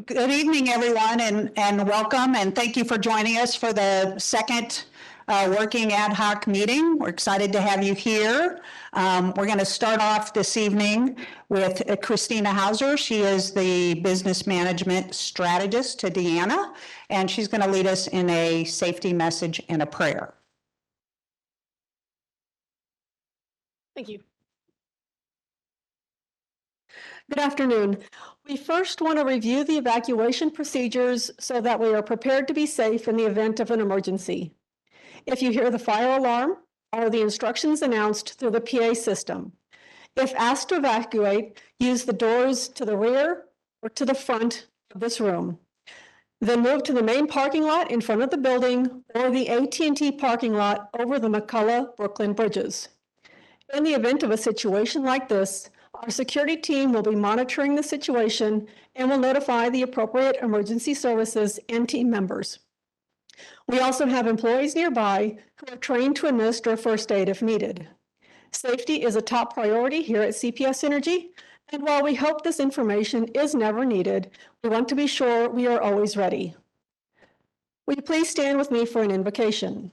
Good evening, everyone, and welcome, and thank you for joining us for the second working ad hoc meeting. We're excited to have you here. We're going to start off this evening with Christina Hauser. She is the business management strategist to Deanna, and she's going to lead us in a safety message and a prayer. Thank you. Good afternoon. We first want to review the evacuation procedures so that we are prepared to be safe in the event of an emergency. If you hear the fire alarm, follow the instructions announced through the PA system. If asked to evacuate, use the doors to the rear or to the front of this room. Then move to the main parking lot in front of the building or the AT&T parking lot over the McCullough-Brooklyn bridges. In the event of a situation like this, our security team will be monitoring the situation and will notify the appropriate emergency services and team members. We also have employees nearby who are trained to administer first aid if needed. Safety is a top priority here at CPS Energy, and while we hope this information is never needed, we want to be sure we are always ready. Will you please stand with me for an invocation?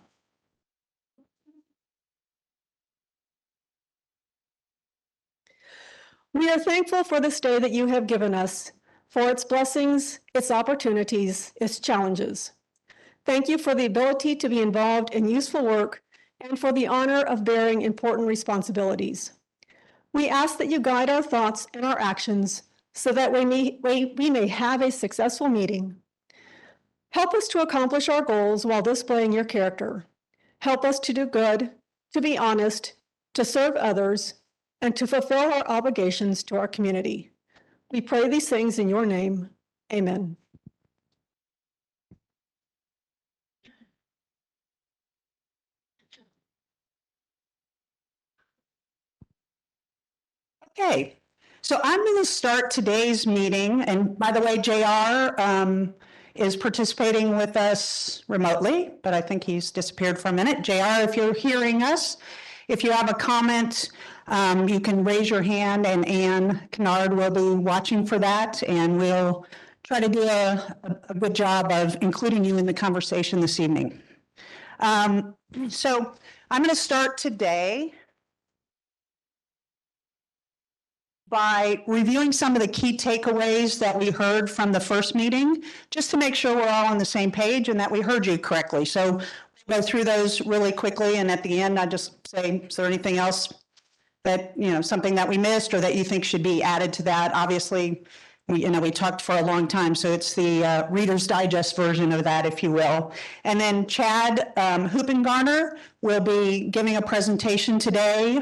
We are thankful for this day that you have given us, for its blessings, its opportunities, its challenges. Thank you for the ability to be involved in useful work and for the honor of bearing important responsibilities. We ask that you guide our thoughts and our actions so that we may have a successful meeting. Help us to accomplish our goals while displaying your character. Help us to do good, to be honest, to serve others, and to fulfill our obligations to our community. We pray these things in your name. Amen. Okay, so I'm going to start today's meeting, and by the way, JR is participating with us remotely, but I think he's disappeared for a minute. JR, if you're hearing us, if you have a comment, you can raise your hand, and Ann Kennard will be watching for that, and we'll try to do a good job of including you in the conversation this evening. So I'm going to start today by reviewing some of the key takeaways that we heard from the first meeting, just to make sure we're all on the same page and that we heard you correctly. So we'll go through those really quickly, and at the end, I just say, is there anything else that, something that we missed or that you think should be added to that? Obviously, we talked for a long time, so it's the Reader's Digest version of that, if you will. And then Chad Hoopengarner will be giving a presentation today,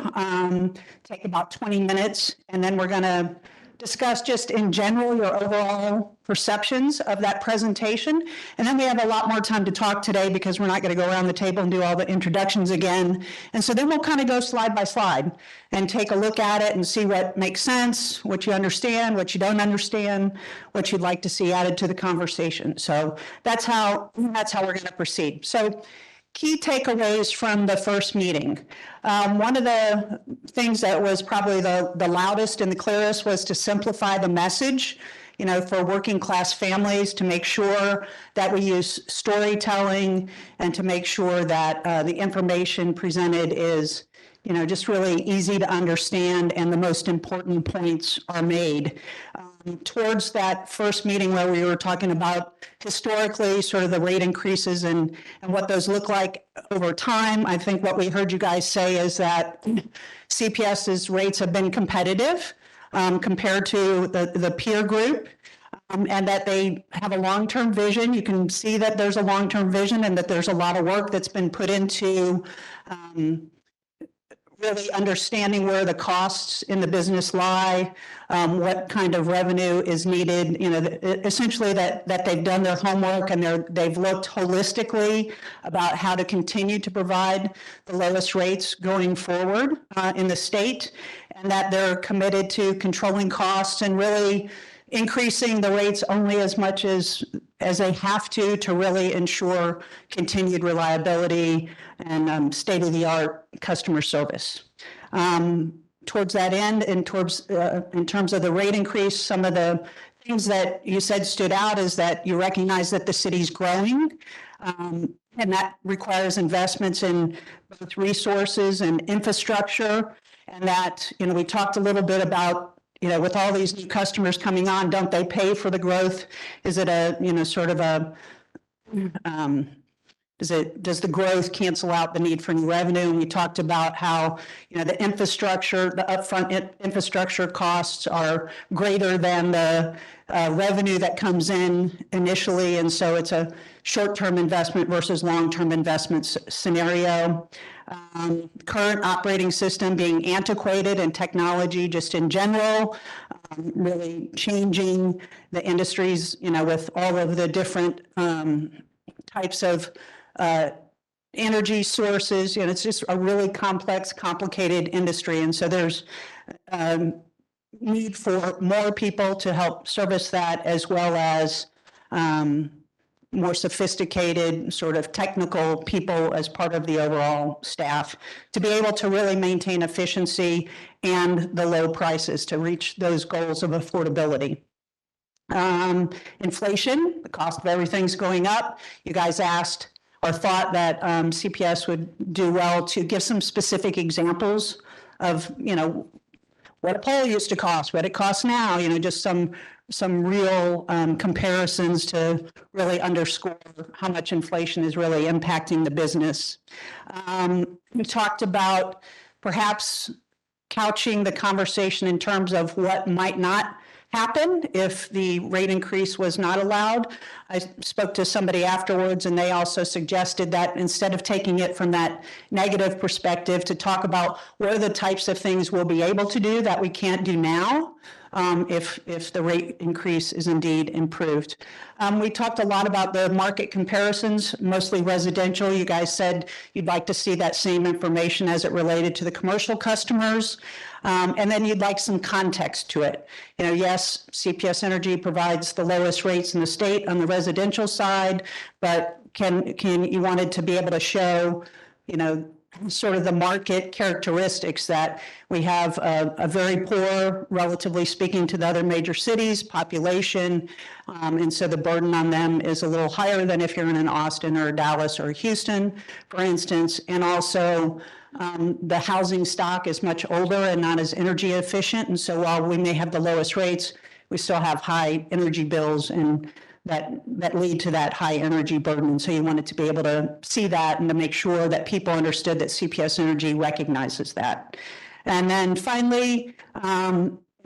take about 20 minutes, and then we're going to discuss just in general your overall perceptions of that presentation. And then we have a lot more time to talk today because we're not going to go around the table and do all the introductions again. And so then we'll kind of go slide by slide and take a look at it and see what makes sense, what you understand, what you don't understand, what you'd like to see added to the conversation. So that's how we're going to proceed. So key takeaways from the first meeting. One of the things that was probably the loudest and the clearest was to simplify the message, for working class families, to make sure that we use storytelling and to make sure that the information presented is, just really easy to understand and the most important points are made. Towards that first meeting where we were talking about historically sort of the rate increases and what those look like over time, I think what we heard you guys say is that CPS's rates have been competitive compared to the peer group, and that they have a long-term vision. You can see that there's a long-term vision and that there's a lot of work that's been put into really understanding where the costs in the business lie, what kind of revenue is needed, essentially that they've done their homework and they've looked holistically about how to continue to provide the lowest rates going forward in the state, and that they're committed to controlling costs and really increasing the rates only as much as they have to really ensure continued reliability and state-of-the-art customer service. Towards that end, and in terms of the rate increase, some of the things that you said stood out is that you recognize that the city's growing, and that requires investments in both resources and infrastructure. And that, we talked a little bit about, with all these new customers coming on, don't they pay for the growth? Is it a, sort of a, does the growth cancel out the need for new revenue? And we talked about how, the infrastructure, the upfront infrastructure costs are greater than the revenue that comes in initially. And so it's a short-term investment versus long-term investment scenario. Current operating system being antiquated, and technology just in general, really changing the industries, with all of the different types of energy sources. It's just a really complex, complicated industry. And so there's need for more people to help service that, as well as more sophisticated sort of technical people as part of the overall staff to be able to really maintain efficiency and the low prices to reach those goals of affordability. Inflation, the cost of everything's going up. You guys asked or thought that CPS would do well to give some specific examples of, what a poll used to cost, what it costs now, just some real comparisons to really underscore how much inflation is really impacting the business. We talked about perhaps couching the conversation in terms of what might not happen if the rate increase was not allowed. I spoke to somebody afterwards, and they also suggested that instead of taking it from that negative perspective, to talk about what are the types of things we'll be able to do that we can't do now if the rate increase is indeed improved. We talked a lot about the market comparisons, mostly residential. You guys said you'd like to see that same information as it related to the commercial customers. And then you'd like some context to it. Yes, CPS Energy provides the lowest rates in the state on the residential side, but you wanted to be able to show, sort of the market characteristics that we have a very poor, relatively speaking to the other major cities, population. And so the burden on them is a little higher than if you're in an Austin or a Dallas or a Houston, for instance. And also, the housing stock is much older and not as energy efficient. And so while we may have the lowest rates, we still have high energy bills, and that lead to that high energy burden. And so you wanted to be able to see that and to make sure that people understood that CPS Energy recognizes that. And then finally,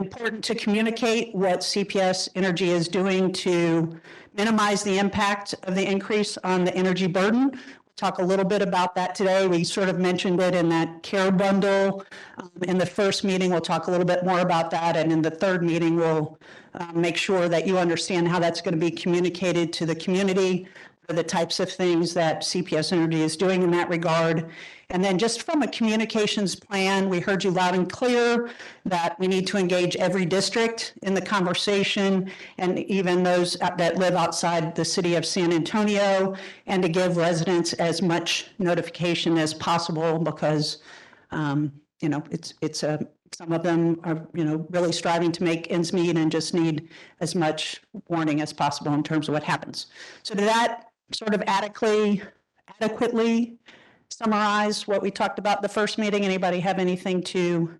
important to communicate what CPS Energy is doing to minimize the impact of the increase on the energy burden. Talk a little bit about that today. We sort of mentioned it in that care bundle. In the first meeting, we'll talk a little bit more about that. And in the third meeting, we'll make sure that you understand how that's going to be communicated to the community, the types of things that CPS Energy is doing in that regard. And then just from a communications plan, we heard you loud and clear that we need to engage every district in the conversation, and even those that live outside the city of San Antonio, and to give residents as much notification as possible, because some of them are really striving to make ends meet and just need as much warning as possible in terms of what happens. So did that sort of adequately summarize what we talked about the first meeting? Anybody have anything to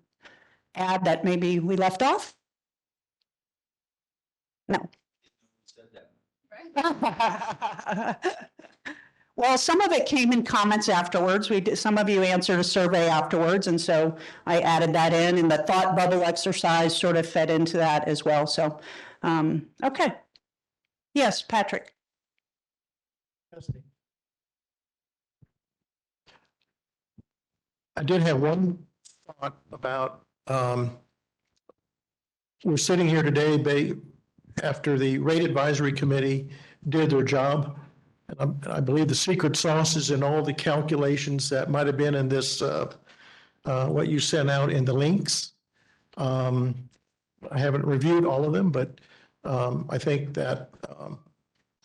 add that maybe we left off? No. Well, some of it came in comments afterwards. Some of you answered a survey afterwards, and so I added that in, and the thought bubble exercise sort of fed into that as well. So, okay. Yes, Patrick. I did have one thought about, we're sitting here today after the rate advisory committee did their job. And I believe the secret sauce is in all the calculations that might have been in this, what you sent out in the links. I haven't reviewed all of them, but I think that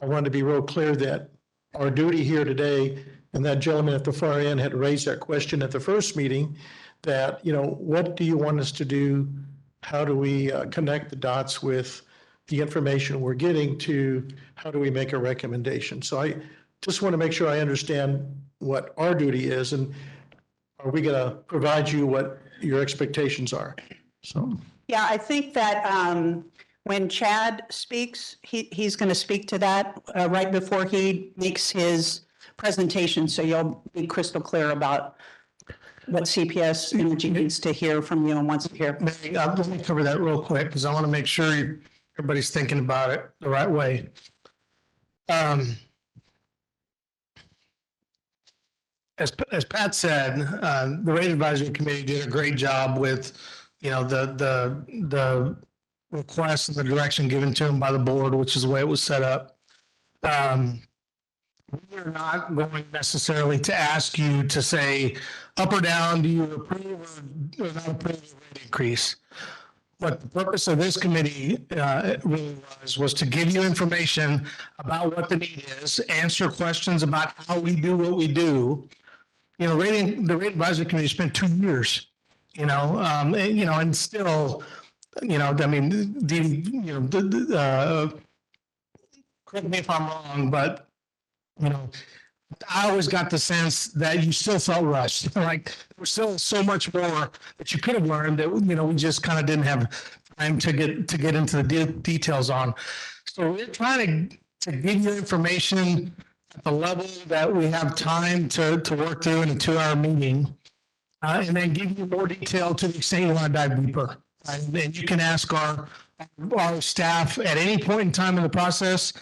I wanted to be real clear that our duty here today, and that gentleman at the far end had raised that question at the first meeting, that, what do you want us to do? How do we connect the dots with the information we're getting to how do we make a recommendation. So I just want to make sure I understand what our duty is, and are we going to provide you what your expectations are? So. Yeah, I think that when Chad speaks, he's going to speak to that right before he makes his presentation. So you'll be crystal clear about what CPS Energy needs to hear from you and wants to hear. Mary, let me cover that real quick because I want to make sure everybody's thinking about it the right way. As Pat said, the rate advisory committee did a great job with, the request and the direction given to them by the board, which is the way it was set up. We're not going necessarily to ask you to say up or down, do you approve or not approve of the rate increase? What the purpose of this committee really was to give you information about what the need is, answer questions about how we do what we do. The rate advisory committee spent 2 years, and still, I mean, correct me if I'm wrong, but I always got the sense that you still felt rushed. Like there was still so much more that you could have learned that we just kind of didn't have time to get into the details on. So we're trying to give you information at the level that we have time to work through in a 2-hour meeting, and then give you more detail to the extent you want to dive deeper. And you can ask our staff at any point in time in the process.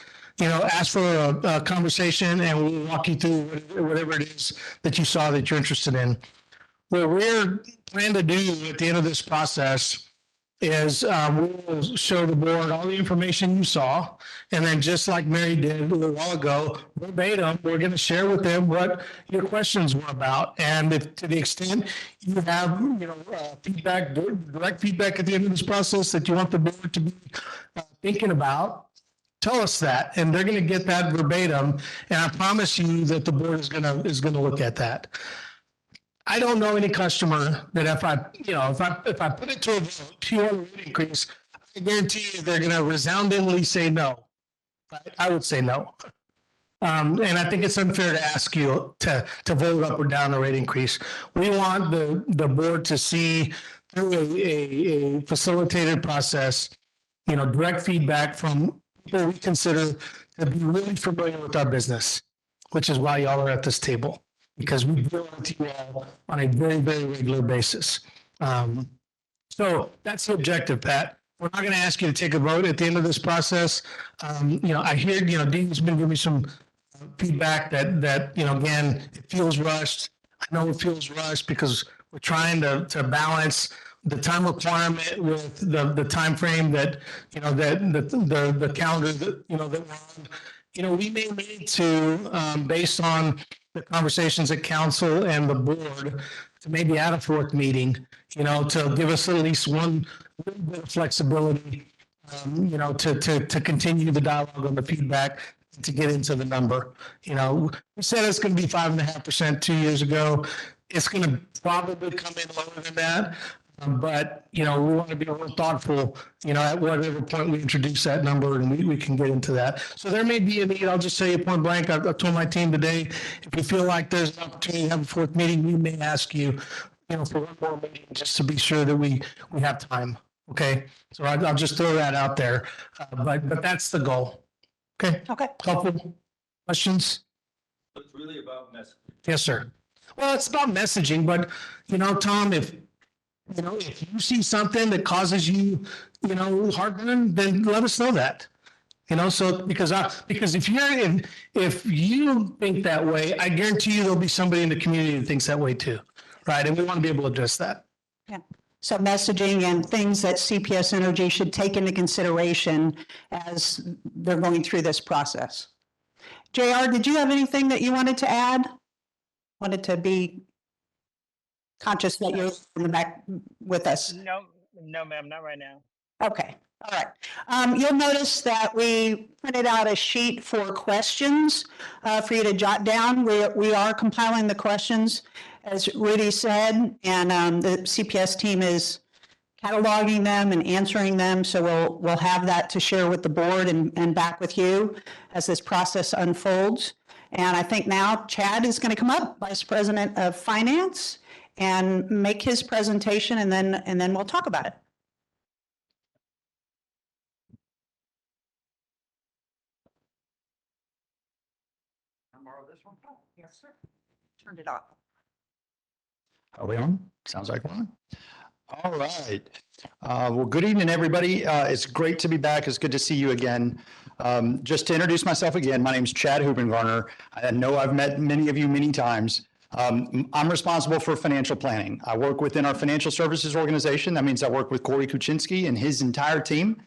Ask for a conversation and we'll walk you through whatever it is that you saw that you're interested in. What we're planning to do at the end of this process is we'll show the board all the information you saw. And then just like Mary did a little while ago, verbatim, we're going to share with them what your questions were about. And if, to the extent you have, feedback, direct feedback at the end of this process that you want the board to be thinking about, tell us that, and they're going to get that verbatim. And I promise you that the board is going to look at that. I don't know any customer that if I put it to a vote, pure rate increase, I guarantee you they're going to resoundingly say no. I would say no. And I think it's unfair to ask you to vote up or down the rate increase. We want the board to see through a facilitated process, direct feedback from people we consider to be really familiar with our business, which is why y'all are at this table, because we deal with you all on a very, very regular basis. So that's the objective, Pat. We're not going to ask you to take a vote at the end of this process. I hear, Dean's been giving me some feedback that again, it feels rushed. I know it feels rushed because we're trying to balance the time requirement with the time frame that the calendar that we're on. We may need to based on the conversations at council and the board to maybe add a 4th meeting, to give us at least one little bit of flexibility, to continue the dialogue on the feedback, to get into the number. We said it's going to be 5.5% 2 years ago. It's going to probably come in lower than that. But, we want to be more thoughtful, at whatever point we introduce that number, and we can get into that. So there may be a need. I'll just say you point blank. I've told my team today, if we feel like there's an opportunity to have a 4th meeting, we may ask you, for one more meeting just to be sure that we have time. Okay. So I'll just throw that out there. But that's the goal. Okay. Okay. Helpful questions? It's really about messaging. Yes, sir. Well, it's about messaging, but Tom, if you see something that causes you, heartburn, then let us know that. So because if you think that way, I guarantee you there'll be somebody in the community that thinks that way too, right? And we want to be able to address that. Yeah. So messaging and things that CPS Energy should take into consideration as they're going through this process. JR, did you have anything that you wanted to add? Wanted to be conscious that you're in the back with us. No, ma'am, not right now. Okay, all right. You'll notice that we printed out a sheet for questions for you to jot down. We are compiling the questions, as Rudy said, and the CPS team is cataloging them and answering them. So we'll have that to share with the board and back with you as this process unfolds. And I think now Chad is going to come up, Vice President of Finance, and make his presentation, and then we'll talk about it. Can I borrow this one? Yes, sir. Turned it off. Are we on? Sounds like we're on. All right. Well, good evening, everybody. It's great to be back. It's good to see you again. Just to introduce myself again, my name is Chad Hubengarner. I know I've met many of you many times. I'm responsible for financial planning. I work within our financial services organization. That means I work with Corey Kuczynski and his entire team.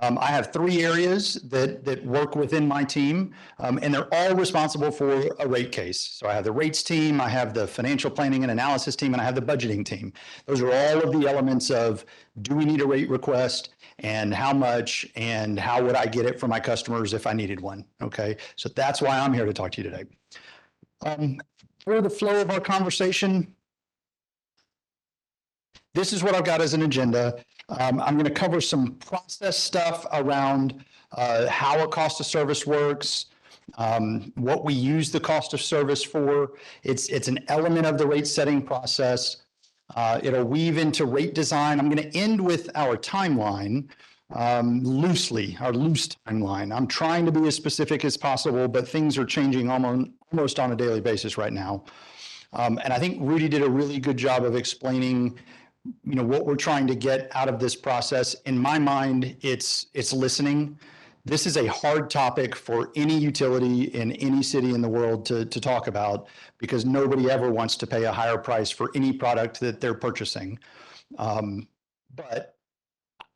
I have 3 areas that work within my team, and they're all responsible for a rate case. So I have the rates team, I have the financial planning and analysis team, and I have the budgeting team. Those are all of the elements of, do we need a rate request, and how much, and how would I get it for my customers if I needed one, okay? So that's why I'm here to talk to you today. For the flow of our conversation, this is what I've got as an agenda. I'm going to cover some process stuff around how a cost of service works, what we use the cost of service for. It's an element of the rate setting process. It'll weave into rate design. I'm going to end with our timeline, our loose timeline. I'm trying to be as specific as possible, but things are changing almost on a daily basis right now. And I think Rudy did a really good job of explaining what we're trying to get out of this process. In my mind, it's listening. This is a hard topic for any utility in any city in the world to talk about, because nobody ever wants to pay a higher price for any product that they're purchasing. But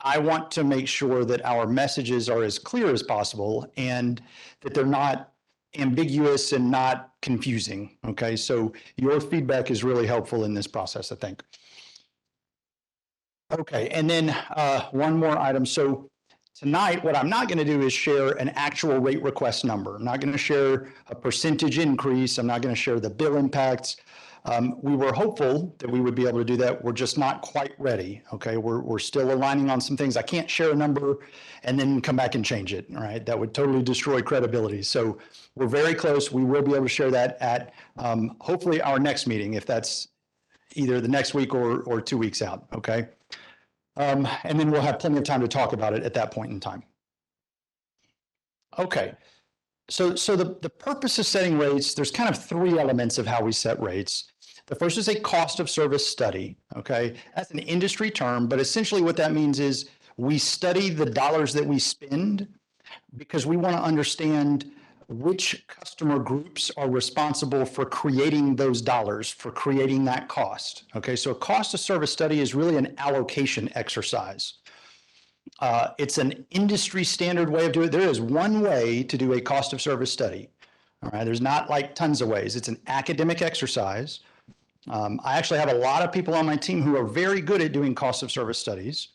I want to make sure that our messages are as clear as possible and that they're not ambiguous and not confusing. Okay, so your feedback is really helpful in this process, I think. Okay, and then one more item. So tonight, what I'm not going to do is share an actual rate request number. I'm not going to share a percentage increase. I'm not going to share the bill impacts. We were hopeful that we would be able to do that. We're just not quite ready. Okay, we're still aligning on some things. I can't share a number and then come back and change it. All right, that would totally destroy credibility. So we're very close. We will be able to share that at hopefully our next meeting, if that's either the next week or 2 weeks out. Okay. And then we'll have plenty of time to talk about it at that point in time. Okay, so the purpose of setting rates, there's kind of 3 elements of how we set rates. The first is a cost of service study, okay? That's an industry term, but essentially what that means is we study the dollars that we spend because we want to understand which customer groups are responsible for creating those dollars, for creating that cost. Okay, so a cost of service study is really an allocation exercise. It's an industry standard way of doing it. There is one way to do a cost of service study. All right, there's not like tons of ways. It's an academic exercise. I actually have a lot of people on my team who are very good at doing cost of service studies.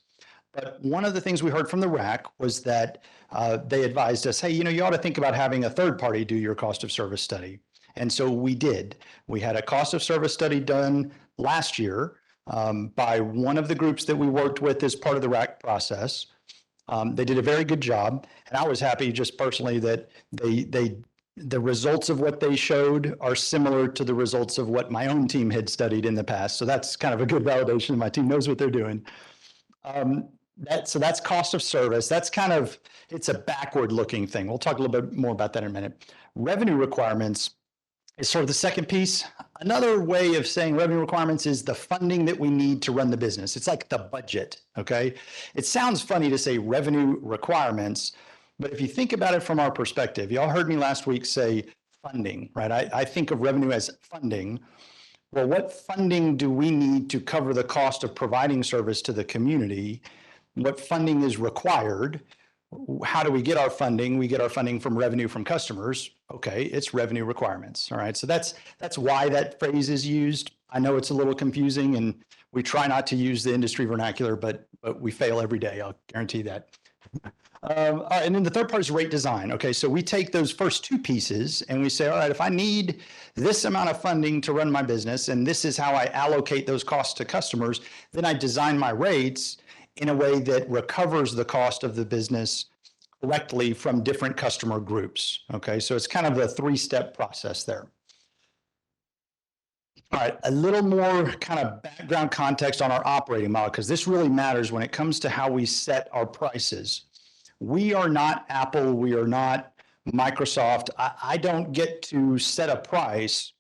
But one of the things we heard from the RAC was that they advised us, hey, you ought to think about having a third party do your cost of service study. And so we did. We had a cost of service study done last year by one of the groups that we worked with as part of the RAC process. They did a very good job. And I was happy just personally that the results of what they showed are similar to the results of what my own team had studied in the past. So that's kind of a good validation. My team knows what they're doing. So that's cost of service. That's it's a backward looking thing. We'll talk a little bit more about that in a minute. Revenue requirements is sort of the second piece. Another way of saying revenue requirements is the funding that we need to run the business. It's like the budget, okay? It sounds funny to say revenue requirements, but if you think about it from our perspective, y'all heard me last week say funding, right? I think of revenue as funding. Well, what funding do we need to cover the cost of providing service to the community? What funding is required? How do we get our funding? We get our funding from revenue from customers. Okay, it's revenue requirements. All right, so that's why that phrase is used. I know it's a little confusing, and we try not to use the industry vernacular, but we fail every day. I'll guarantee that. All right, and then the third part is rate design. Okay, so we take those first two pieces and we say, all right, if I need this amount of funding to run my business, and this is how I allocate those costs to customers, then I design my rates in a way that recovers the cost of the business correctly from different customer groups. Okay, so it's kind of a three-step process there. All right, a little more kind of background context on our operating model, because this really matters when it comes to how we set our prices. We are not Apple, we are not Microsoft. I don't get to set a price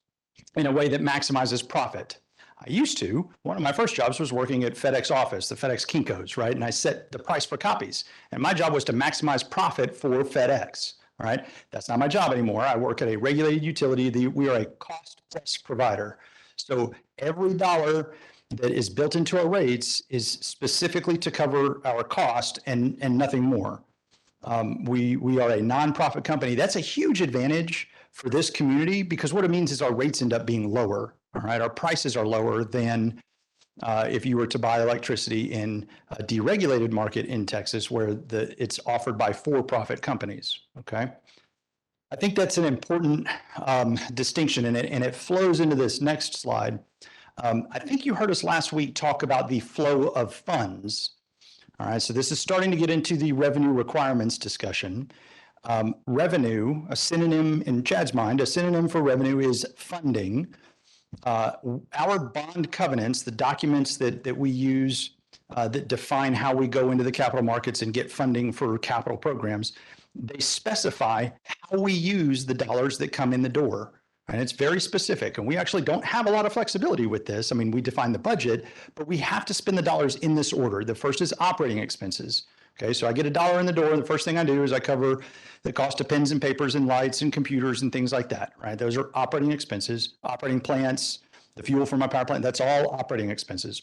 in a way that maximizes profit. I used to. One of my first jobs was working at FedEx office, the FedEx Kinko's, right? And I set the price for copies. And my job was to maximize profit for FedEx, all right? That's not my job anymore. I work at a regulated utility. We are a cost-plus provider. So every dollar that is built into our rates is specifically to cover our cost and nothing more. We are a nonprofit company. That's a huge advantage for this community because what it means is our rates end up being lower. All right, our prices are lower than if you were to buy electricity in a deregulated market in Texas where it's offered by for-profit companies. Okay, I think that's an important distinction, and it flows into this next slide. I think you heard us last week talk about the flow of funds. All right, so this is starting to get into the revenue requirements discussion. Revenue, a synonym in Chad's mind, a synonym for revenue is funding. Our bond covenants, the documents that we use that define how we go into the capital markets and get funding for capital programs, they specify how we use the dollars that come in the door. And it's very specific. And we actually don't have a lot of flexibility with this. I mean, we define the budget, but we have to spend the dollars in this order. The first is operating expenses. Okay, so I get $1 in the door. The first thing I do is I cover the cost of pens and papers and lights and computers and things like that, right? Those are operating expenses, operating plants, the fuel for my power plant. That's all operating expenses.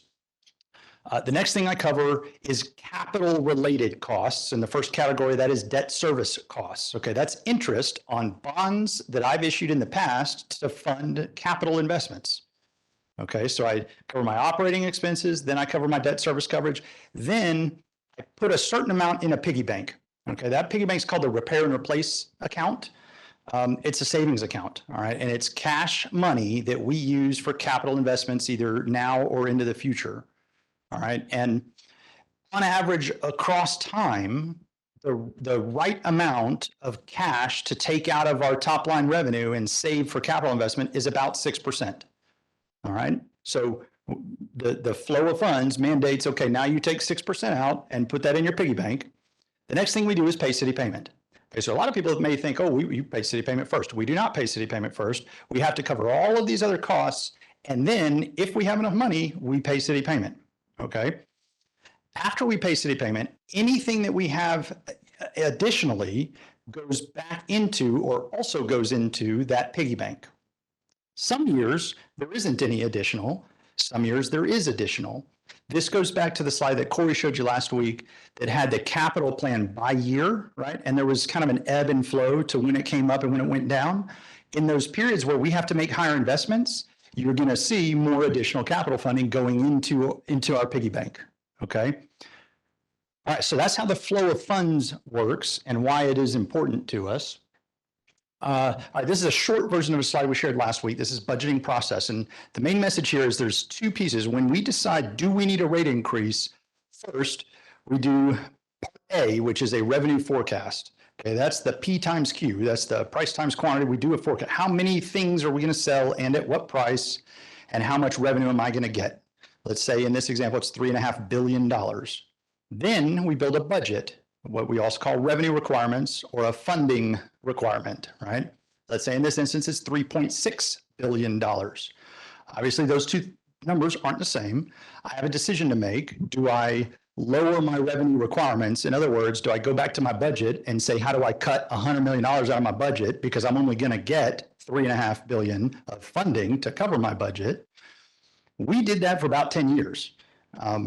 The next thing I cover is capital related costs. And the first category of that is debt service costs. Okay, that's interest on bonds that I've issued in the past to fund capital investments. Okay, so I cover my operating expenses, then I cover my debt service coverage. Then I put a certain amount in a piggy bank. Okay, that piggy bank is called the repair and replace account. It's a savings account, all right? And it's cash money that we use for capital investments either now or into the future. All right. And on average, across time, the right amount of cash to take out of our top line revenue and save for capital investment is about 6%. All right. So the flow of funds mandates, okay, now you take 6% out and put that in your piggy bank. The next thing we do is pay city payment. Okay, so a lot of people may think, oh, you pay city payment first. We do not pay city payment first. We have to cover all of these other costs. And then if we have enough money, we pay city payment. Okay. After we pay city payment, anything that we have additionally goes back into or also goes into that piggy bank. Some years there isn't any additional. Some years there is additional. This goes back to the slide that Corey showed you last week that had the capital plan by year, right? And there was kind of an ebb and flow to when it came up and when it went down. In those periods where we have to make higher investments, you're going to see more additional capital funding going into our piggy bank. Okay. All right. So that's how the flow of funds works and why it is important to us. All right. This is a short version of a slide we shared last week. This is budgeting process. And the main message here is there's two pieces. When we decide, do we need a rate increase? First, we do part A, which is a revenue forecast. Okay, that's the P times Q. That's the price times quantity. We do a forecast. How many things are we going to sell and at what price? And how much revenue am I going to get? Let's say in this example, it's $3.5 billion. Then we build a budget, what we also call revenue requirements or a funding requirement, right? Let's say in this instance, it's $3.6 billion. Obviously, those two numbers aren't the same. I have a decision to make. Do I lower my revenue requirements? In other words, do I go back to my budget and say, how do I cut $100 million out of my budget because I'm only going to get $3.5 billion of funding to cover my budget? We did that for about 10 years.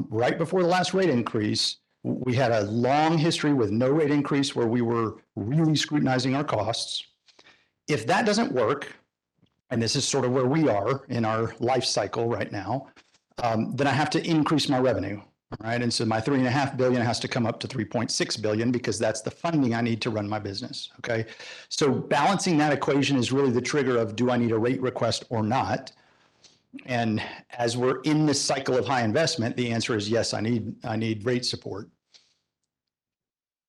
Right before the last rate increase, we had a long history with no rate increase where we were really scrutinizing our costs. If that doesn't work, and this is sort of where we are in our life cycle right now, then I have to increase my revenue. All right. And so my 3.5 billion has to come up to 3.6 billion because that's the funding I need to run my business. Okay. So balancing that equation is really the trigger of, do I need a rate request or not? And as we're in this cycle of high investment, the answer is yes, I need rate support.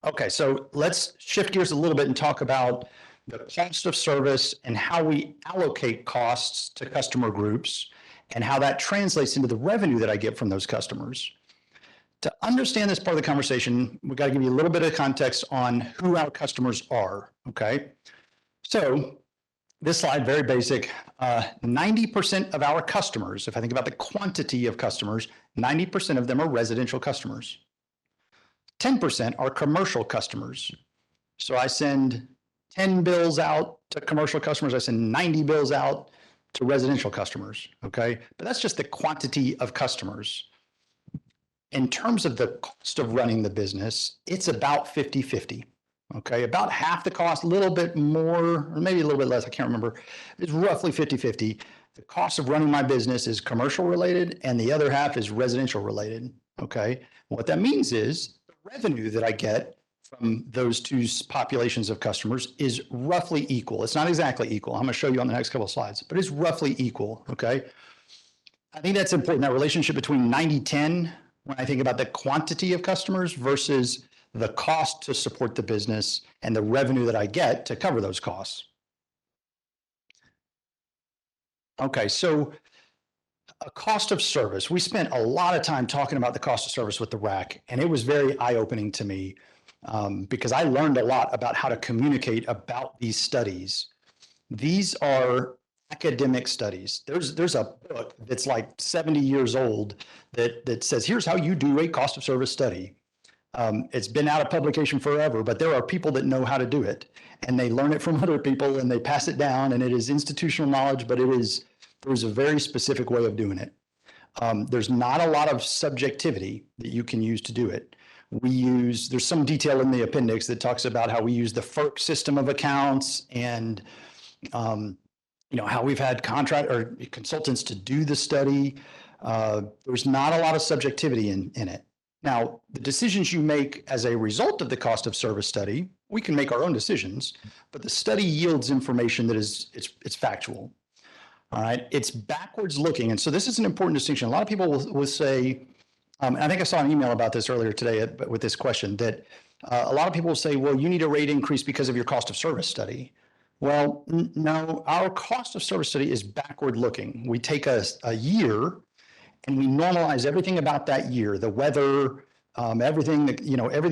Okay, so let's shift gears a little bit and talk about the cost of service and how we allocate costs to customer groups and how that translates into the revenue that I get from those customers. To understand this part of the conversation, we've got to give you a little bit of context on who our customers are, okay? So this slide, very basic, 90% of our customers, if I think about the quantity of customers, 90% of them are residential customers. 10% are commercial customers. So I send 10 bills out to commercial customers. I send 90 bills out to residential customers, okay? But that's just the quantity of customers. In terms of the cost of running the business, it's about 50-50, okay? About half the cost, a little bit more, or maybe a little bit less, I can't remember. It's roughly 50-50. The cost of running my business is commercial related and the other half is residential related, okay? What that means is revenue that I get from those two populations of customers is roughly equal. It's not exactly equal. I'm going to show you on the next couple of slides, but it's roughly equal. Okay. I think that's important. That relationship between 90-10, when I think about the quantity of customers versus the cost to support the business and the revenue that I get to cover those costs. Okay. So a cost of service. We spent a lot of time talking about the cost of service with the RAC, and it was very eye-opening to me because I learned a lot about how to communicate about these studies. These are academic studies. There's a book that's like 70 years old that says, here's how you do a cost of service study. It's been out of publication forever, but there are people that know how to do it, and they learn it from other people and they pass it down, and it is institutional knowledge, but there's a very specific way of doing it. There's not a lot of subjectivity that you can use to do it. There's some detail in the appendix that talks about how we use the FERC system of accounts and, how we've had contract or consultants to do the study. There's not a lot of subjectivity in it. Now, the decisions you make as a result of the cost of service study, we can make our own decisions, but the study yields information that it's factual. All right, it's backwards looking. And so this is an important distinction. A lot of people will say, and I think I saw an email about this earlier today with this question, that a lot of people will say, well, you need a rate increase because of your cost of service study. Well, no, our cost of service study is backward looking. We take a year and we normalize everything about that year, the weather, everything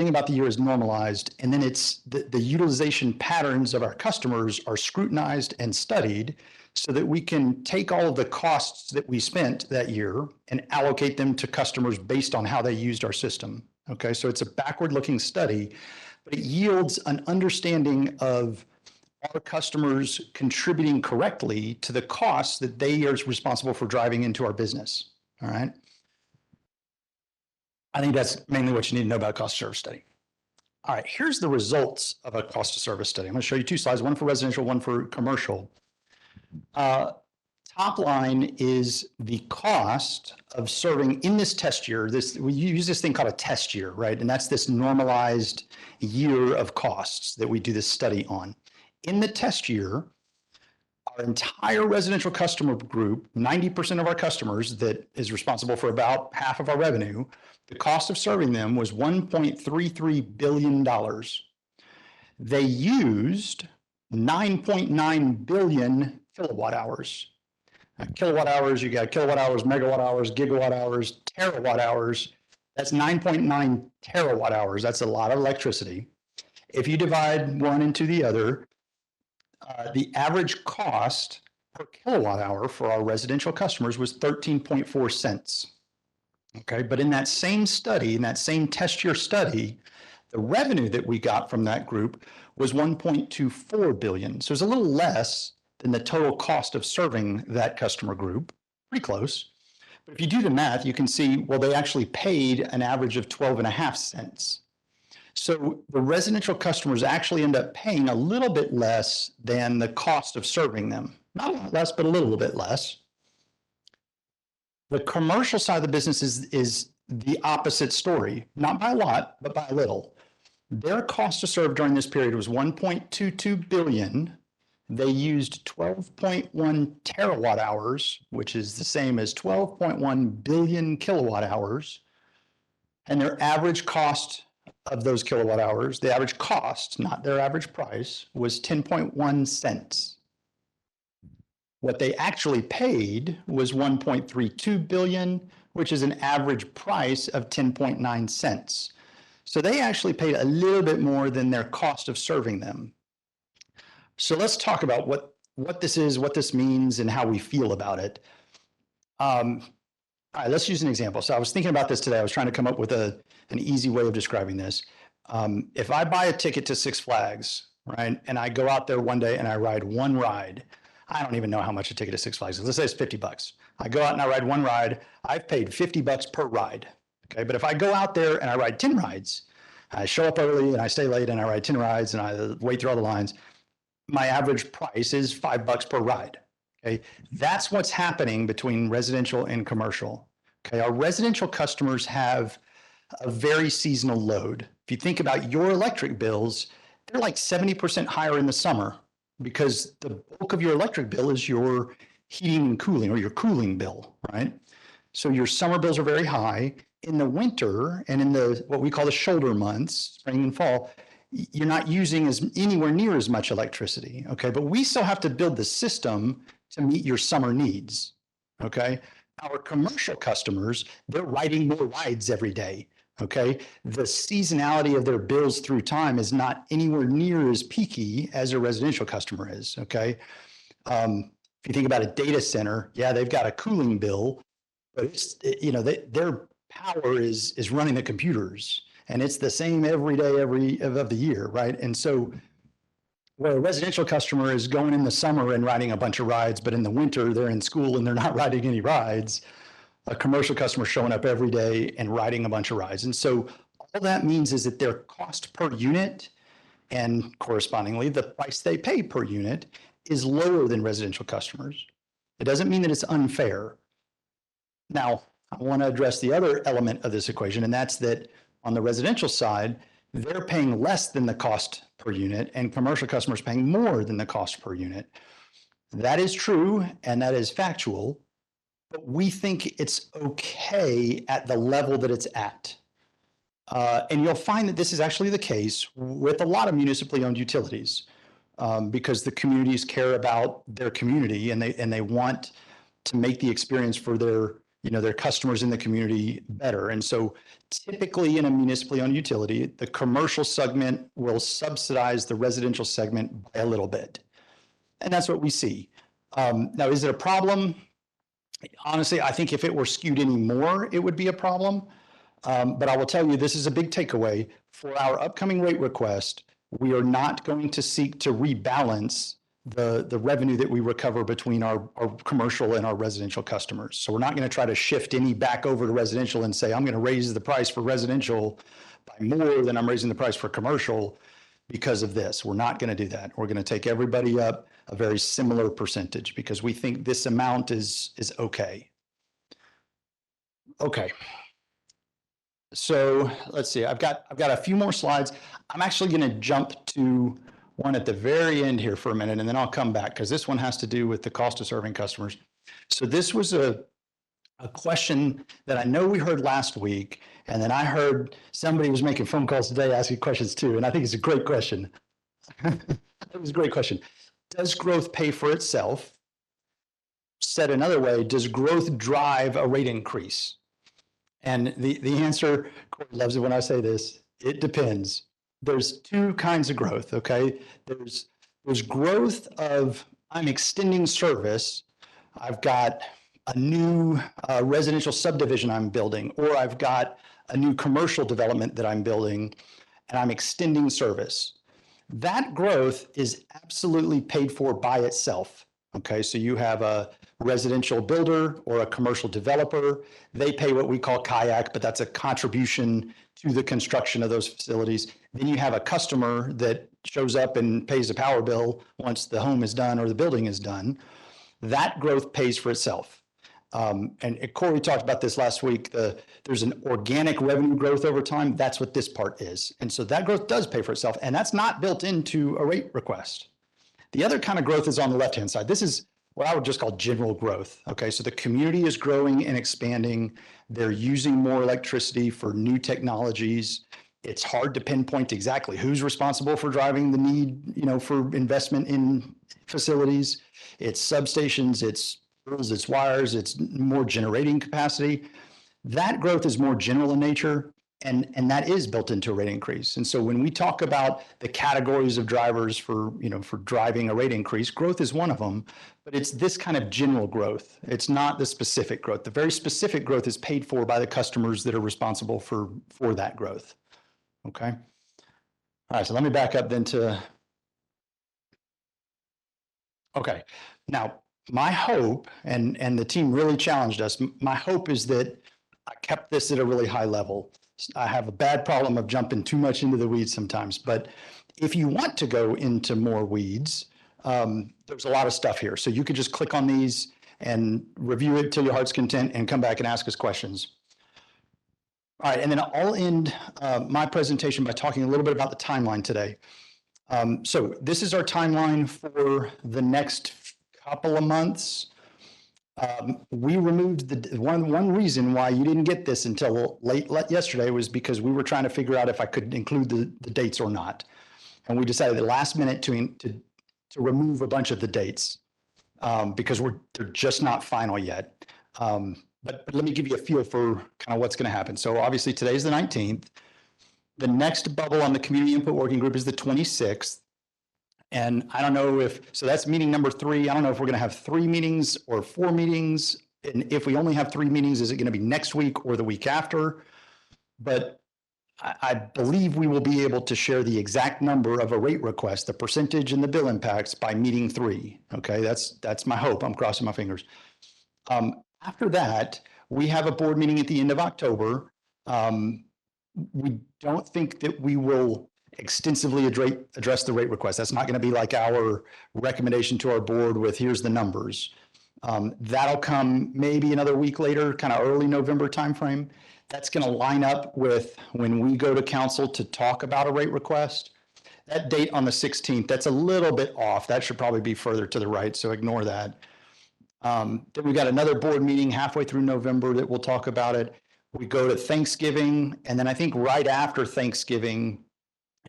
about the year is normalized. And then it's the utilization patterns of our customers are scrutinized and studied so that we can take all of the costs that we spent that year and allocate them to customers based on how they used our system. Okay, so it's a backward-looking study, but it yields an understanding of our customers contributing correctly to the costs that they are responsible for driving into our business. All right. I think that's mainly what you need to know about a cost of service study. All right, here's the results of a cost of service study. I'm going to show you two slides, one for residential, one for commercial. Top line is the cost of serving in this test year. We use this thing called a test year, right? And that's this normalized year of costs that we do this study on. In the test year, our entire residential customer group, 90% of our customers that is responsible for about half of our revenue, the cost of serving them was $1.33 billion. They used 9.9 billion kilowatt hours. Kilowatt hours, you got kilowatt hours, megawatt hours, gigawatt hours, terawatt hours. That's 9.9 terawatt hours. That's a lot of electricity. If you divide one into the other, the average cost per kilowatt hour for our residential customers was 13.4 cents. Okay, but in that same study, in that same test year study, the revenue that we got from that group was 1.24 billion. So it's a little less than the total cost of serving that customer group, pretty close. But if you do the math, you can see, well, they actually paid an average of 12.5 cents. So the residential customers actually end up paying a little bit less than the cost of serving them. Not a lot less, but a little bit less. The commercial side of the business is the opposite story, not by a lot, but by a little. Their cost to serve during this period was 1.22 billion. They used 12.1 terawatt hours, which is the same as 12.1 billion kilowatt hours. And their average cost of those kilowatt hours, the average cost, not their average price, was 10.1 cents. What they actually paid was 1.32 billion, which is an average price of 10.9 cents. So they actually paid a little bit more than their cost of serving them. So let's talk about what this is, what this means, and how we feel about it. All right, let's use an example. So I was thinking about this today. I was trying to come up with an easy way of describing this. If I buy a ticket to Six Flags, right, and I go out there one day and I ride one ride, I don't even know how much a ticket to Six Flags is. Let's say it's $50. I go out and I ride one ride. I've paid $50 per ride. Okay, but if I go out there and I ride 10 rides, I show up early and I stay late and I ride 10 rides and I wait through all the lines, my average price is $5 per ride. Okay, that's what's happening between residential and commercial. Okay, our residential customers have a very seasonal load. If you think about your electric bills, they're like 70% higher in the summer because the bulk of your electric bill is your heating and cooling, or your cooling bill, right? So your summer bills are very high. In the winter and in the what we call the shoulder months, spring and fall, you're not using anywhere near as much electricity, okay? But we still have to build the system to meet your summer needs, okay? Our commercial customers, they're riding more rides every day, okay? The seasonality of their bills through time is not anywhere near as peaky as a residential customer is, okay? If you think about a data center, yeah, they've got a cooling bill, but it's, their power is running the computers, and it's the same every day, of the year, right? And so where a residential customer is going in the summer and riding a bunch of rides, but in the winter they're in school and they're not riding any rides, a commercial customer showing up every day and riding a bunch of rides. And so all that means is that their cost per unit and correspondingly the price they pay per unit is lower than residential customers. It doesn't mean that it's unfair. Now, I want to address the other element of this equation, and that's that on the residential side, they're paying less than the cost per unit and commercial customers paying more than the cost per unit. That is true and that is factual, but we think it's okay at the level that it's at. And you'll find that this is actually the case with a lot of municipally owned utilities because the communities care about their community and they want to make the experience for their customers in the community better. And so typically in a municipally owned utility, the commercial segment will subsidize the residential segment by a little bit. And that's what we see. Now, is it a problem? Honestly, I think if it were skewed any more, it would be a problem. But I will tell you, this is a big takeaway. For our upcoming rate request, we are not going to seek to rebalance the revenue that we recover between our commercial and our residential customers. So we're not going to try to shift any back over to residential and say, I'm going to raise the price for residential by more than I'm raising the price for commercial because of this. We're not going to do that. We're going to take everybody up a very similar percentage because we think this amount is okay. Okay. So let's see, I've got a few more slides. I'm actually going to jump to one at the very end here for a minute, and then I'll come back because this one has to do with the cost of serving customers. So this was a question that I know we heard last week, and then I heard somebody was making phone calls today asking questions too, and I think it's a great question. It was a great question. Does growth pay for itself? Said another way, does growth drive a rate increase? And the answer, Corey loves it when I say this, it depends. There's two kinds of growth, okay? There's growth of I'm extending service. I've got a new residential subdivision I'm building, or I've got a new commercial development that I'm building, and I'm extending service. That growth is absolutely paid for by itself, okay? So you have a residential builder or a commercial developer. They pay what we call kayak, but that's a contribution to the construction of those facilities. Then you have a customer that shows up and pays a power bill once the home is done or the building is done. That growth pays for itself. And Corey talked about this last week, there's an organic revenue growth over time. That's what this part is. And so that growth does pay for itself, and that's not built into a rate request. The other kind of growth is on the left-hand side. This is what I would just call general growth. Okay, so the community is growing and expanding. They're using more electricity for new technologies. It's hard to pinpoint exactly who's responsible for driving the need, for investment in facilities. It's substations, it's poles, it's wires, it's more generating capacity. That growth is more general in nature, and that is built into a rate increase. And so when we talk about the categories of drivers for driving a rate increase, growth is one of them, but it's this kind of general growth. It's not the specific growth. The very specific growth is paid for by the customers that are responsible for that growth. Okay. All right, so let me back up then to, okay. Now, my hope, and the team really challenged us, my hope is that I kept this at a really high level. I have a bad problem of jumping too much into the weeds sometimes, but if you want to go into more weeds, there's a lot of stuff here. So you could just click on these and review it till your heart's content and come back and ask us questions. All right, and then I'll end my presentation by talking a little bit about the timeline today. So this is our timeline for the next couple of months. We removed the one reason why you didn't get this until late yesterday was because we were trying to figure out if I could include the dates or not. And we decided at the last minute to remove a bunch of the dates because they're just not final yet. But let me give you a feel for kind of what's going to happen. So obviously today's the 19th. The next bubble on the community input working group is the 26th. And I don't know so that's meeting number 3. I don't know if we're going to have 3 meetings or 4 meetings. And if we only have 3 meetings, is it going to be next week or the week after? But I believe we will be able to share the exact number of a rate request, the percentage and the bill impacts by meeting 3. Okay, that's my hope. I'm crossing my fingers. After that, we have a board meeting at the end of October. We don't think that we will extensively address the rate request. That's not going to be like our recommendation to our board with here's the numbers. That'll come maybe another week later, kind of early November timeframe. That's going to line up with when we go to council to talk about a rate request. That date on the 16th, that's a little bit off. That should probably be further to the right, so ignore that. Then we got another board meeting halfway through November that we'll talk about it. We go to Thanksgiving, and then I think right after Thanksgiving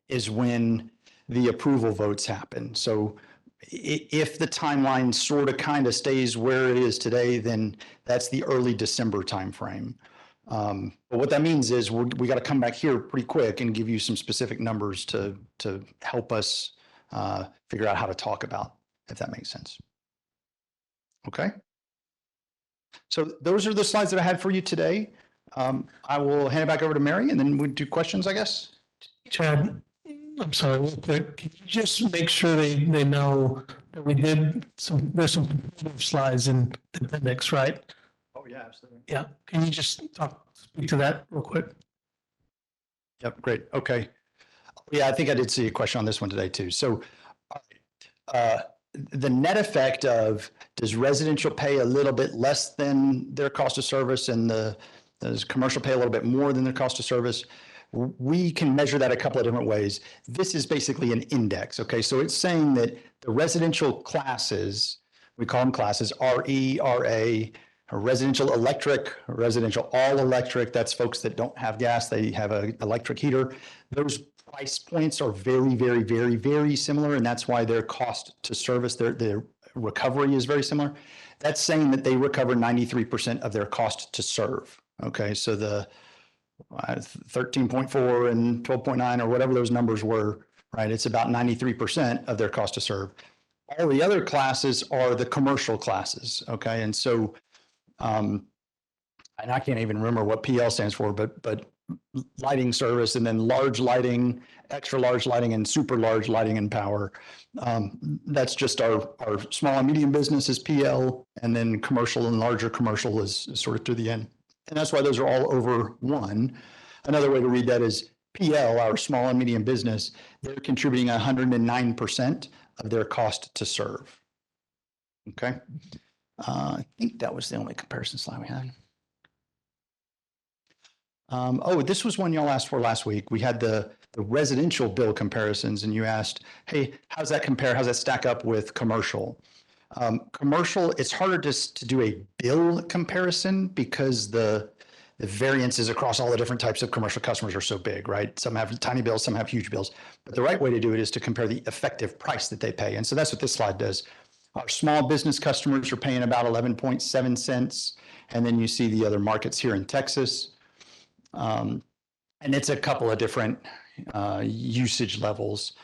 is when the approval votes happen. So if the timeline sort of kind of stays where it is today, then that's the early December timeframe. But what that means is we got to come back here pretty quick and give you some specific numbers to help us figure out how to talk about, if that makes sense. Okay. So those are the slides that I had for you today. I will hand it back over to Mary, and then we'll do questions, I guess. Chad, I'm sorry, real quick. Can you just make sure they know that we did there's some slides in the appendix, right? Oh, yeah, absolutely. Yeah. Can you just speak to that real quick? Yep, great. Okay. Yeah, I think I did see a question on this one today too. So the net effect of does residential pay a little bit less than their cost of service and does commercial pay a little bit more than their cost of service? We can measure that a couple of different ways. This is basically an index. Okay, so it's saying that the residential classes, we call them classes, RE, RA, residential electric, residential all electric. That's folks that don't have gas, they have an electric heater. Those price points are very, very, very, very similar, and that's why their cost to service, their recovery is very similar. That's saying that they recover 93% of their cost to serve. Okay, so the 13.4 and 12.9 or whatever those numbers were, right? It's about 93% of their cost to serve. All the other classes are the commercial classes. Okay, and so, and I can't even remember what PL stands for, but lighting service, and then large lighting, extra large lighting, and super large lighting and power. That's just our small and medium business is PL, and then commercial and larger commercial is sort of through the end. And that's why those are all over 1. Another way to read that is PL, our small and medium business, they're contributing 109% of their cost to serve. Okay. I think that was the only comparison slide we had. This was one y'all asked for last week. We had the residential bill comparisons, and you asked, hey, how's that compare? How's that stack up with commercial? Commercial, it's harder to do a bill comparison because the variances across all the different types of commercial customers are so big, right? Some have tiny bills, some have huge bills. But the right way to do it is to compare the effective price that they pay. And so that's what this slide does. Our small business customers are paying about 11.7 cents. And then you see the other markets here in Texas. And it's a couple of different usage levels.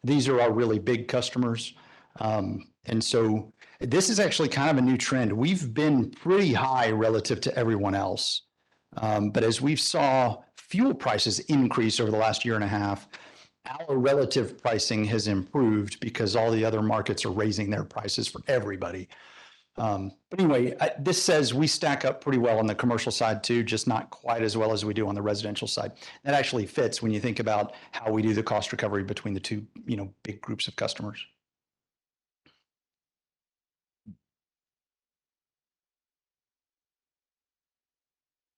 These are our really big customers. And so this is actually kind of a new trend. We've been pretty high relative to everyone else. But as we saw fuel prices increase over the last year and a half, our relative pricing has improved because all the other markets are raising their prices for everybody. But anyway, this says we stack up pretty well on the commercial side too, just not quite as well as we do on the residential side. That actually fits when you think about how we do the cost recovery between the two, big groups of customers.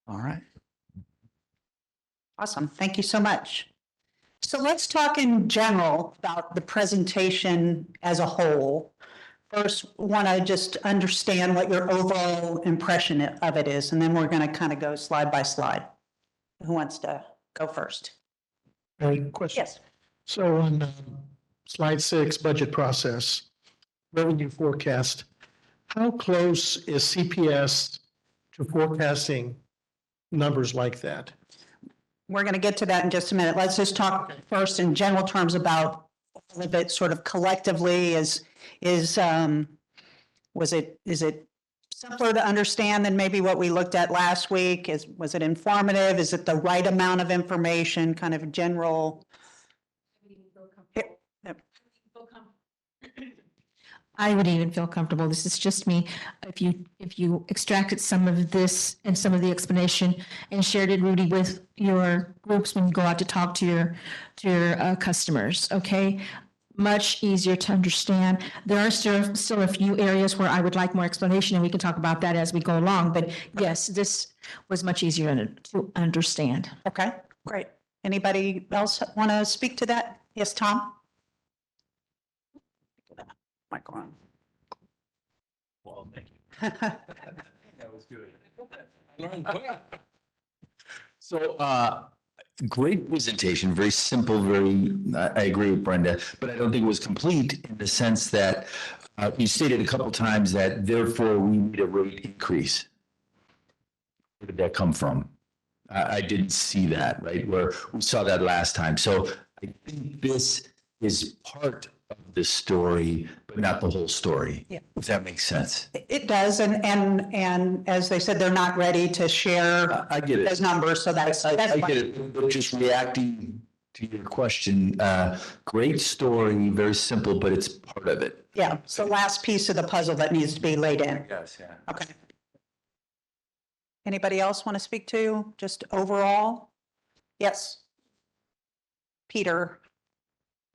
All right. Awesome. Thank you so much. So let's talk in general about the presentation as a whole. First, want to just understand what your overall impression of it is, and then we're going to kind of go slide by slide. Who wants to go first? Any question? Yes. So on slide 6, budget process, revenue forecast, how close is CPS to forecasting numbers like that? We're going to get to that in just a minute. Let's just talk first in general terms about all of it sort of collectively. Is it simpler to understand than maybe what we looked at last week? Was it informative? Is it the right amount of information, kind of general? I would even feel comfortable. This is just me. If you extracted some of this and some of the explanation and shared it, Rudy, with your groups when you go out to talk to your customers, okay? Much easier to understand. There are still a few areas where I would like more explanation, and we can talk about that as we go along. But yes, this was much easier to understand. Okay, great. Anybody else want to speak to that? Yes, Tom? Mic on. Well, thank you. That was good. So, great presentation, very simple, I agree with Brenda, but I don't think it was complete in the sense that you stated a couple of times that therefore we need a rate increase. Where did that come from? I didn't see that, right? Where we saw that last time. So I think this is part of the story, but not the whole story. Yeah. If that makes sense. It does, and as they said, they're not ready to share I get it. those numbers, so that's I fine. get it, but just reacting to your question, great story, very simple, but it's part of it. Yeah, it's the last piece of the puzzle that needs to be laid in. Yes, yeah. Okay. Anybody else want to speak to just overall? Yes. Peter.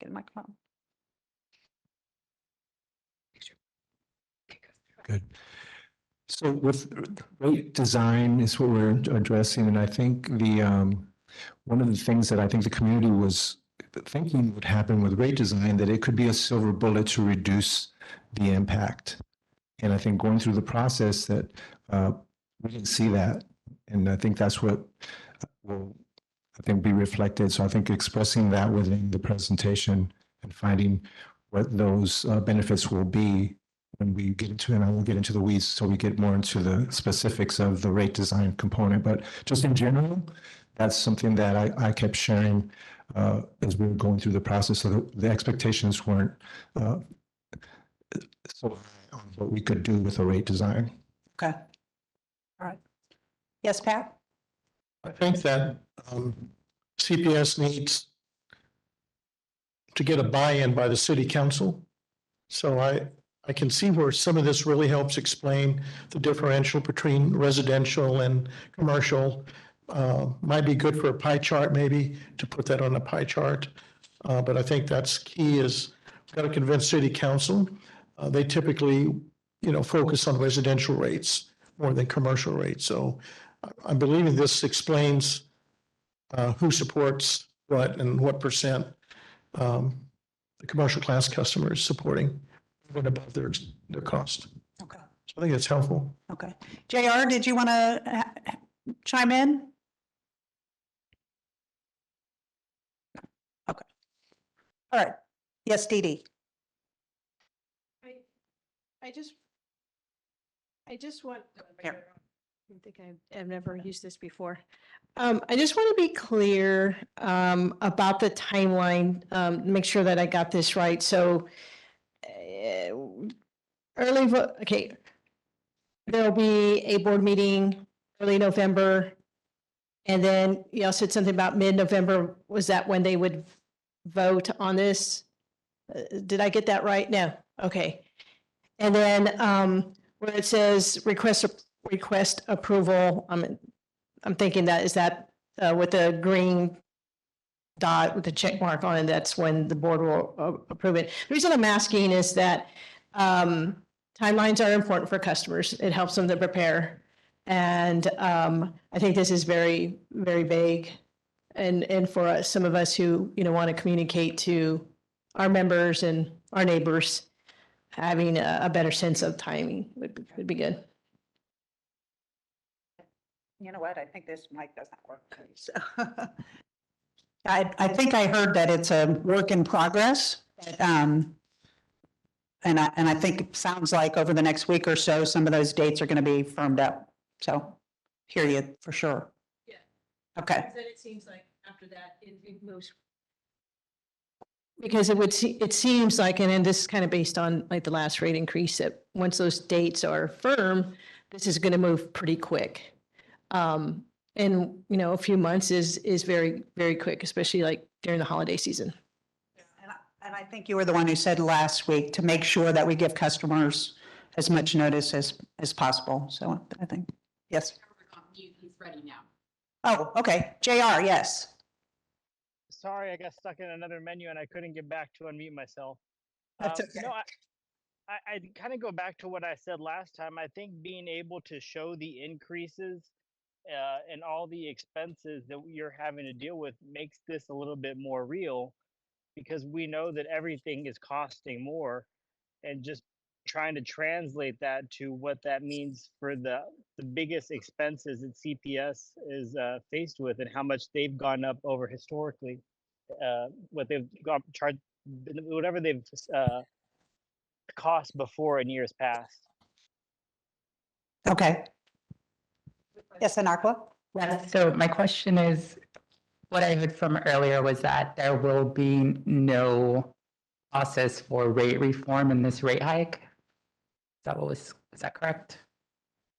Get a microphone. Good. So with rate design is what we're addressing, and I think one of the things that I think the community was thinking would happen with rate design, that it could be a silver bullet to reduce the impact. And I think going through the process that we didn't see that, and I think that's what will, be reflected. So I think expressing that within the presentation and finding what those benefits will be when we get into, and I will get into the weeds so we get more into the specifics of the rate design component. But just in general, that's something that I kept sharing as we were going through the process. So the expectations weren't so high on what we could do with a rate design. Okay. All right. Yes, Pat? I think that CPS needs to get a buy-in by the city council. So I can see where some of this really helps explain the differential between residential and commercial. Might be good for a pie chart, maybe, to put that on a pie chart. But I think that's key is we've got to convince city council. They typically, focus on residential rates more than commercial rates. So I'm believing this explains who supports what and what percent the commercial class customer is supporting even above their cost. Okay. So I think it's helpful. Okay. JR, did you want to chime in? Okay. All right. Yes, Dee Dee. I just want, Here. I think I've never used this before. I just want to be clear about the timeline, make sure that I got this right. So okay. There'll be a board meeting early November. And then you also said something about mid-November. Was that when they would vote on this? Did I get that right? No. Okay. And then where it says request approval, I'm thinking that is that with the green dot with the check mark on it, that's when the board will approve it. The reason I'm asking is that timelines are important for customers. It helps them to prepare. And I think this is very, very vague. And for some of us who, want to communicate to our members and our neighbors, having a better sense of timing would be good. You know what? I think this mic doesn't work. So I think I heard that it's a work in progress. And I think it sounds like over the next week or so, some of those dates are going to be firmed up. So hear you for sure. Yeah. Okay. Then it seems like after that, it moves. Because it seems like, and then this is kind of based on like the last rate increase, that once those dates are firm, this is going to move pretty quick. And, a few months is very, very quick, especially like during the holiday season. And I think you were the one who said last week to make sure that we give customers as much notice as possible. So I think, yes. He's ready now. Oh, okay. JR, yes. Sorry, I got stuck in another menu and I couldn't get back to unmute myself. That's okay. No, I kind of go back to what I said last time. I think being able to show the increases and all the expenses that you're having to deal with makes this a little bit more real, because we know that everything is costing more, and just trying to translate that to what that means for the biggest expenses that CPS is faced with, and how much they've gone up over historically, what they've got charged, whatever they've cost before in years past. Okay. Yes, Anarqua? Yes, so my question is, what I heard from earlier was that there will be no process for rate reform in this rate hike. Is that correct?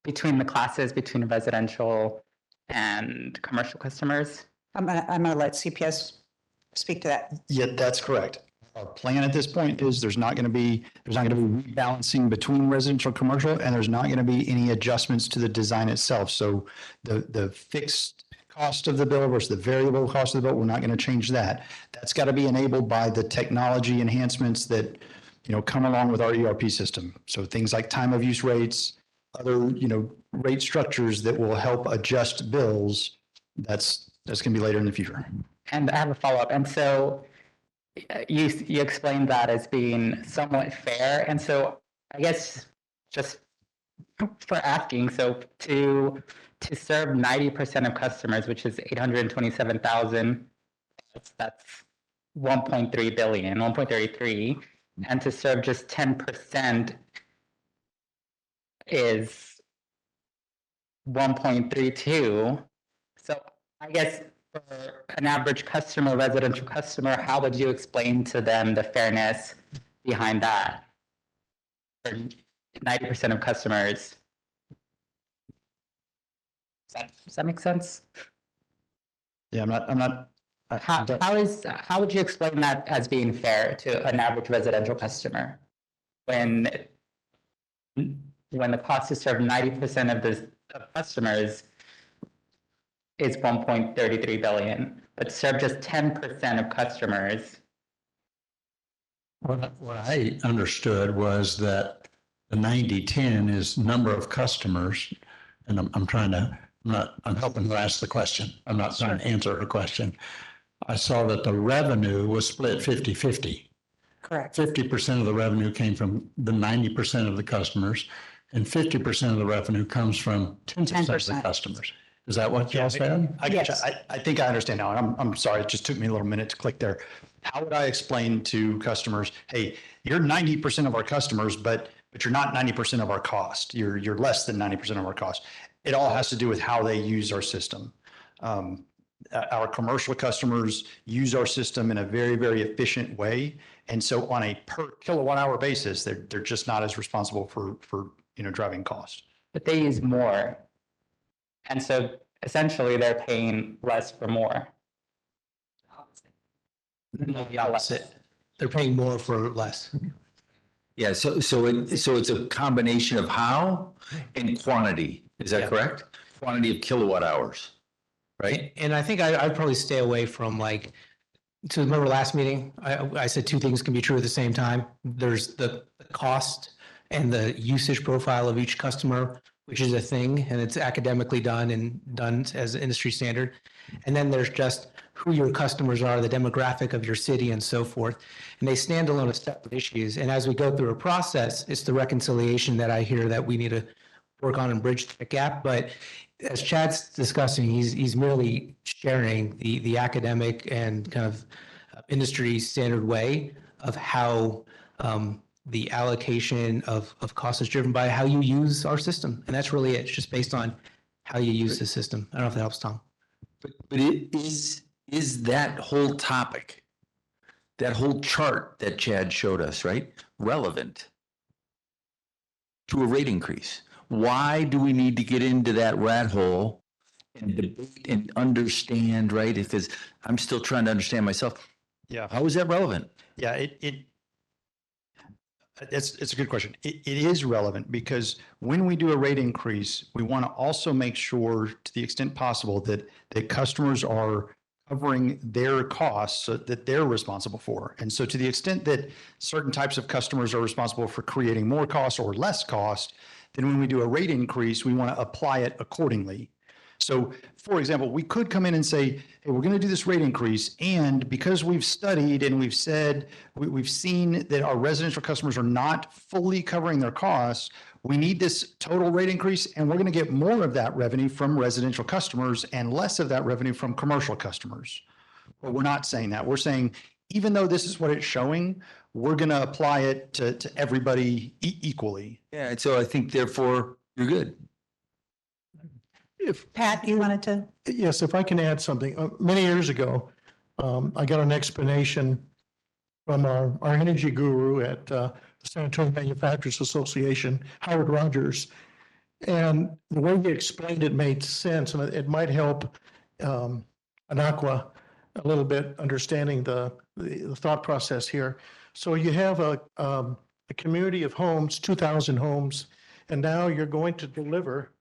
Between the classes, between residential and commercial customers? I'm gonna let CPS speak to that. Yeah, that's correct. Our plan at this point is there's not going to be rebalancing between residential and commercial, and there's not going to be any adjustments to the design itself. So the fixed cost of the bill versus the variable cost of the bill, we're not going to change that. That's got to be enabled by the technology enhancements that, come along with our ERP system. So things like time of use rates, other, rate structures that will help adjust bills. That's going to be later in the future. And I have a follow-up. And so you explained that as being somewhat fair. And so I guess just for asking, so to serve 90% of customers, which is 827,000, that's 1.3 billion, 1.33, and to serve just 10% is 1.32. So I guess for an average customer, residential customer, how would you explain to them the fairness behind that? For 90% of customers. Does that make sense? Yeah, I'm not. How would you explain that as being fair to an average residential customer when the cost to serve 90% of customers is 1.33 billion, but serve just 10% of customers? What I understood was that the 90-10 is number of customers. And I'm helping her ask the question. I'm not trying to answer her question. I saw that the revenue was split 50-50. Correct. 50% of the revenue came from the 90% of the customers, and 50% of the revenue comes from 10% of the customers. Is that what y'all said? Yes. I think I understand now. And I'm sorry, it just took me a little minute to click there. How would I explain to customers, hey, you're 90% of our customers, but you're not 90% of our cost. You're less than 90% of our cost. It all has to do with how they use our system. Our commercial customers use our system in a very, very efficient way. And so on a per kilowatt hour basis, they're just not as responsible for driving cost. But they use more. And so essentially they're paying less for more. No, the opposite. They're paying more for less. Yeah, so it's a combination of how and quantity. Is that correct? Quantity of kilowatt hours, right? And I think I'd probably stay away from to remember last meeting, I said two things can be true at the same time. There's the cost and the usage profile of each customer, which is a thing, and it's academically done as an industry standard. And then there's just who your customers are, the demographic of your city and so forth. And they stand alone as separate issues. And as we go through a process, it's the reconciliation that I hear that we need to work on and bridge the gap. But as Chad's discussing, he's merely sharing the academic and kind of industry standard way of how the allocation of cost is driven by how you use our system. And that's really it. It's just based on how you use the system. I don't know if that helps, Tom. But it is that whole topic, that whole chart that Chad showed us, right, relevant to a rate increase? Why do we need to get into that rat hole and debate and understand, right? Because I'm still trying to understand myself. Yeah. How is that relevant? Yeah, it's a good question. It is relevant because when we do a rate increase, we want to also make sure to the extent possible that customers are covering their costs so that they're responsible for. And so to the extent that certain types of customers are responsible for creating more cost or less cost, then when we do a rate increase, we want to apply it accordingly. So, for example, we could come in and say, hey, we're going to do this rate increase. And because we've studied and we've said, we've seen that our residential customers are not fully covering their costs, we need this total rate increase. And we're going to get more of that revenue from residential customers and less of that revenue from commercial customers. But we're not saying that. We're saying, even though this is what it's showing, we're going to apply it to everybody equally. Yeah, and so I think therefore you're good. Pat, you wanted to? Yes, if I can add something. Many years ago, I got an explanation from our energy guru at the San Antonio Manufacturers Association, Howard Rogers. And the way he explained it made sense, and it might help Anaqua a little bit understanding the thought process here. So you have a community of homes, 2,000 homes, and now you're going to deliver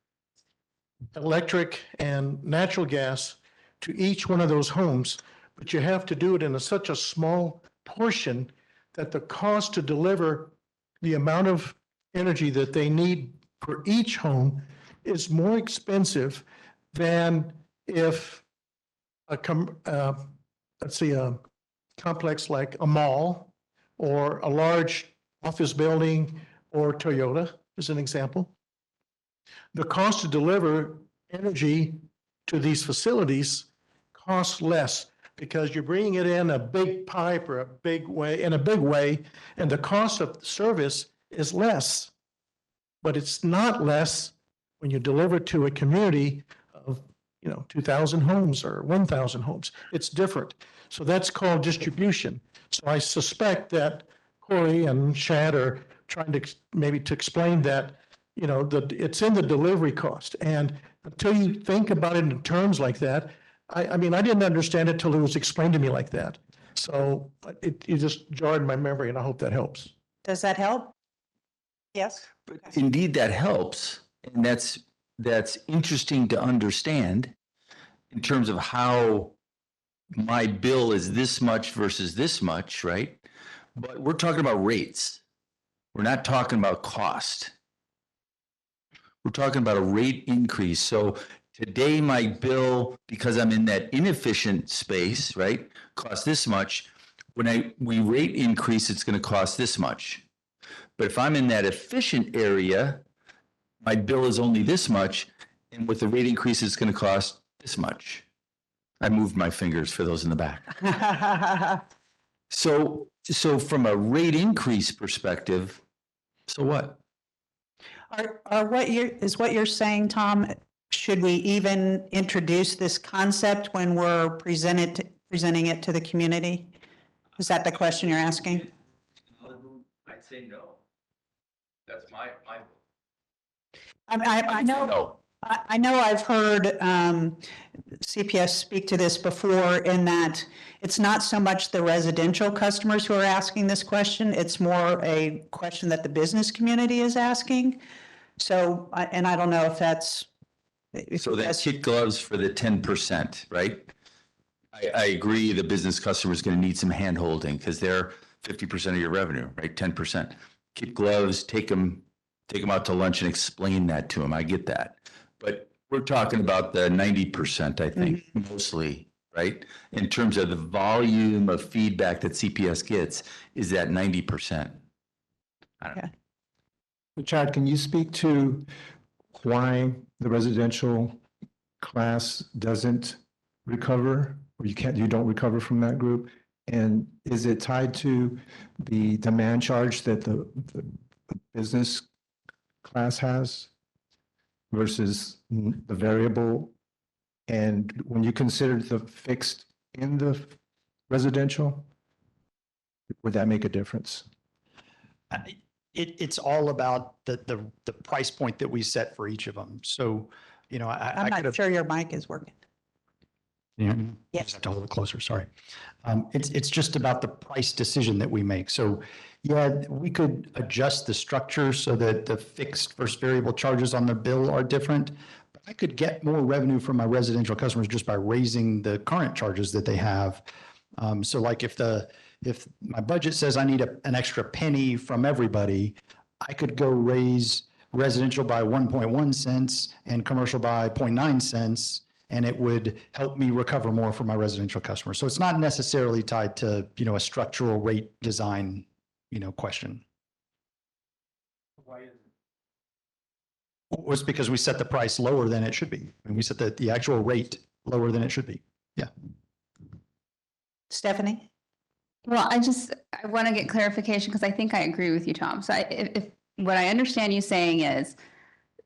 electric and natural gas to each one of those homes, but you have to do it in such a small portion that the cost to deliver the amount of energy that they need for each home is more expensive than if a complex like a mall or a large office building or Toyota is an example. The cost to deliver energy to these facilities costs less because you're bringing it in a big pipe or a big way, and the cost of service is less. But it's not less when you deliver to a community of 2,000 homes or 1,000 homes. It's different. So that's called distribution. So I suspect that Corey and Chad are trying to maybe to explain that it's in the delivery cost. And until you think about it in terms like that, I mean, I didn't understand it till it was explained to me like that. So it just jarred my memory, and I hope that helps. Does that help? Yes. But indeed, that helps. And that's interesting to understand in terms of how my bill is this much versus this much, right? But we're talking about rates. We're not talking about cost. We're talking about a rate increase. So today my bill, because I'm in that inefficient space, right, costs this much. When we rate increase, it's going to cost this much. But if I'm in that efficient area, my bill is only this much, and with the rate increase, it's going to cost this much. I moved my fingers for those in the back. So from a rate increase perspective, so what? What you're saying, Tom, should we even introduce this concept when we're presenting it to the community? Is that the question you're asking? I'd say no. That's my. I know. No. I know I've heard CPS speak to this before in that it's not so much the residential customers who are asking this question, it's more a question that the business community is asking. So, and I don't know if that's. So that's kid gloves for the 10%, right? I agree the business customer is going to need some hand holding because they're 50% of your revenue, right? 10%. Kid gloves, take them out to lunch and explain that to them. I get that. But we're talking about the 90%, I think, mostly, right? In terms of the volume of feedback that CPS gets, is that 90%. I don't know. Chad, can you speak to why the residential class doesn't recover, or you don't recover from that group? And is it tied to the demand charge that the business class has versus the variable? And when you consider the fixed in the residential, would that make a difference? It's all about the price point that we set for each of them. So, you know, I'm not sure your mic is working. Yeah. Yes. Just have to hold it closer. Sorry. It's just about the price decision that we make. So yeah, we could adjust the structure so that the fixed versus variable charges on the bill are different. But I could get more revenue from my residential customers just by raising the current charges that they have. So like if my budget says I need an extra penny from everybody, I could go raise residential by 1.1 cents and commercial by 0.9 cents. And it would help me recover more from my residential customers. So it's not necessarily tied to, a structural rate design, question. Why is it? Well, it's because we set the price lower than it should be. And we set the actual rate lower than it should be. Yeah. Stephanie? Well, I want to get clarification because I think I agree with you, Tom. So if what I understand you saying is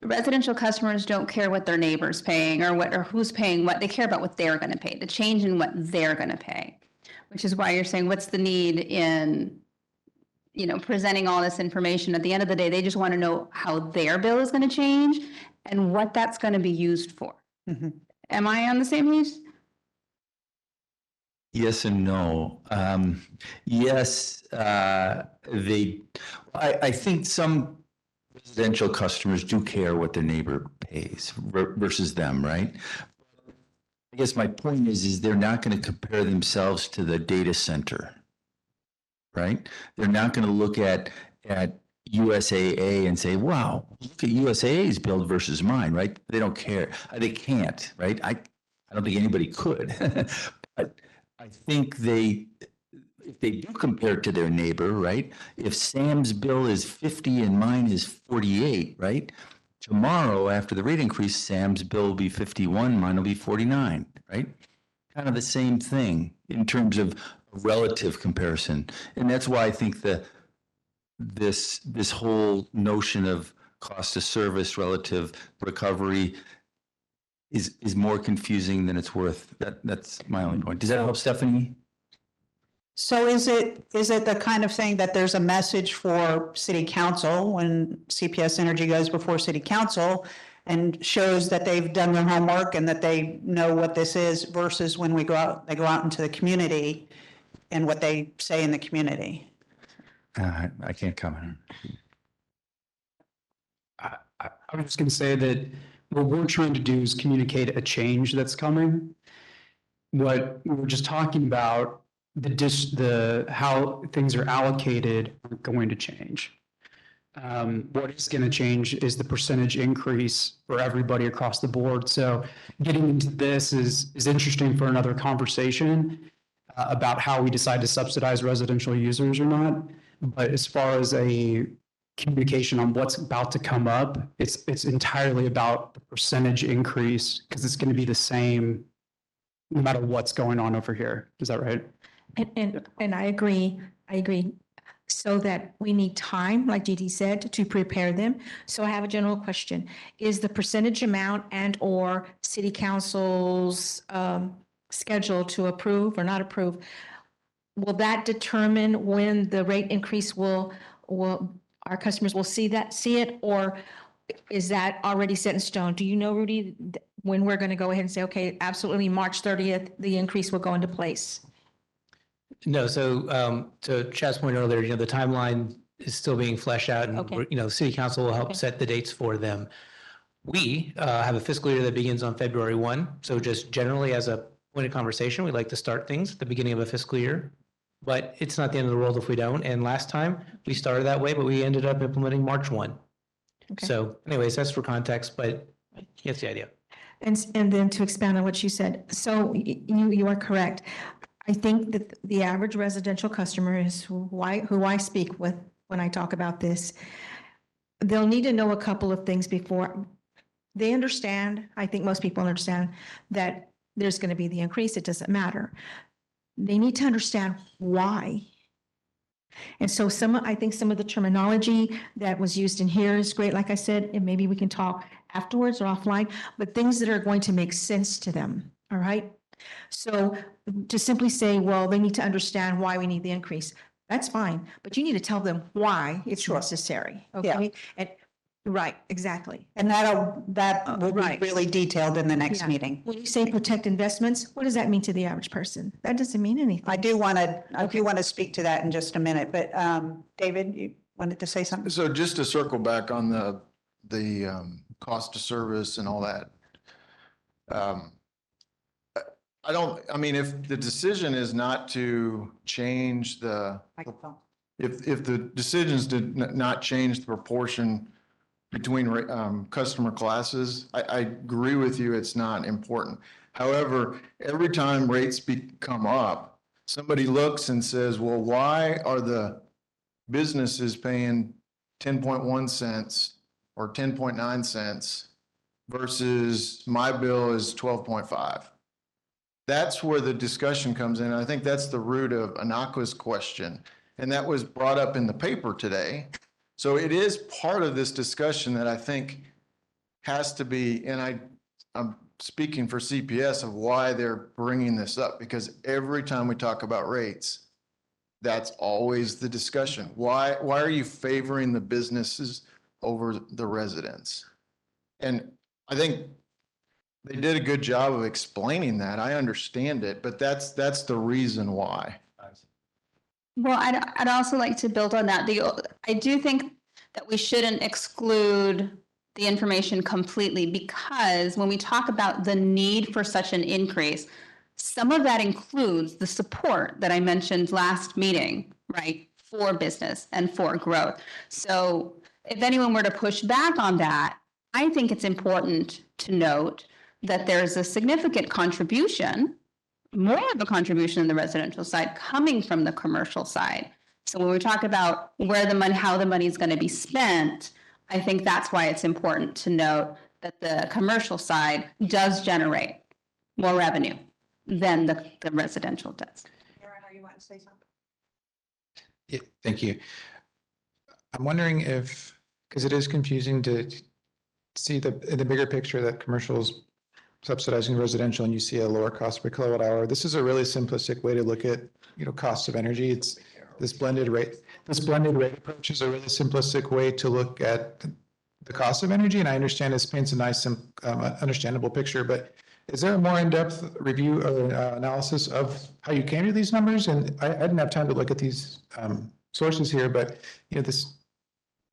residential customers don't care what their neighbor's paying or who's paying what. They care about what they're going to pay, the change in what they're going to pay, which is why you're saying what's the need in, presenting all this information. At the end of the day, they just want to know how their bill is going to change and what that's going to be used for. Mm-hmm. Am I on the same page? Yes and no. Yes, I think some residential customers do care what their neighbor pays versus them, right? I guess my point is they're not going to compare themselves to the data center, right? They're not going to look at USAA and say, wow, look at USAA's bill versus mine, right? They don't care. They can't, right? I don't think anybody could. But I think if they do compare to their neighbor, right? If Sam's bill is 50 and mine is 48, right? Tomorrow, after the rate increase, Sam's bill will be 51, mine will be 49, right? Kind of the same thing in terms of relative comparison. And that's why I think this whole notion of cost of service relative recovery is more confusing than it's worth. That's my only point. Does that help, Stephanie? So is it the kind of thing that there's a message for city council when CPS Energy goes before city council and shows that they've done their homework and that they know what this is versus when they go out into the community and what they say in the community? I can't comment. I was just going to say that what we're trying to do is communicate a change that's coming. What we were just talking about, how things are allocated are going to change. What is going to change is the percentage increase for everybody across the board. So getting into this is interesting for another conversation about how we decide to subsidize residential users or not. But as far as a communication on what's about to come up, it's entirely about the percentage increase because it's going to be the same no matter what's going on over here. Is that right? And I agree. So that we need time, like GD said, to prepare them. So I have a general question. Is the percentage amount and or city council's schedule to approve or not approve, will that determine when the rate increase will our customers will see it, or is that already set in stone? Do you know, Rudy, when we're going to go ahead and say, okay, absolutely March 30th, the increase will go into place? No, so to Chad's point earlier, the timeline is still being fleshed out, and Okay. the city council will help Okay. set the dates for them. We have a fiscal year that begins on February 1. So just generally as a point of conversation, we like to start things at the beginning of a fiscal year, but it's not the end of the world if we don't. And last time we started that way, but we ended up implementing March 1. Okay. So anyways, that's for context, but that's the idea. And then to expand on what you said, so you are correct. I think that the average residential customer is who I speak with when I talk about this. They'll need to know a couple of things before they understand. I think most people understand that there's going to be the increase. It doesn't matter. They need to understand why. And so I think some of the terminology that was used in here is great. Like I said, and maybe we can talk afterwards or offline, but things that are going to make sense to them. All right. So to simply say, well, they need to understand why we need the increase. That's fine, but you need to tell them why it's necessary. Okay. And right, exactly. And that will be Right. really detailed in the next Yeah. meeting. When you say protect investments, what does that mean to the average person? That doesn't mean anything. I do want to speak to that in just a minute, but David, you wanted to say something? So just to circle back on the cost of service and all that. I mean, if the decision is not to change if the decisions did not change the proportion between customer classes, I agree with you, it's not important. However, every time rates come up, somebody looks and says, well, why are the businesses paying 10.1 cents or 10.9 cents versus my bill is 12.5? That's where the discussion comes in. I think that's the root of Anakwa's question. And that was brought up in the paper today. So it is part of this discussion that I think has to be, and I'm speaking for CPS of why they're bringing this up, because every time we talk about rates, that's always the discussion. Why are you favoring the businesses over the residents? And I think they did a good job of explaining that. I understand it, but that's the reason why. Well, I'd also like to build on that. I do think that we shouldn't exclude the information completely, because when we talk about the need for such an increase, some of that includes the support that I mentioned last meeting, right, for business and for growth. So if anyone were to push back on that, I think it's important to note that there's a significant contribution, more of a contribution on the residential side coming from the commercial side. So when we talk about how the money is going to be spent, I think that's why it's important to note that the commercial side does generate more revenue than the residential does. You want to say something? Yeah, thank you. I'm wondering because it is confusing to see in the bigger picture that commercials subsidizing residential and you see a lower cost per kilowatt hour. This is a really simplistic way to look at, costs of energy. It's this blended rate approach is a really simplistic way to look at the cost of energy. And I understand this paints a nice, understandable picture, but is there a more in-depth review or analysis of how you came to these numbers? And I didn't have time to look at these sources here, but this,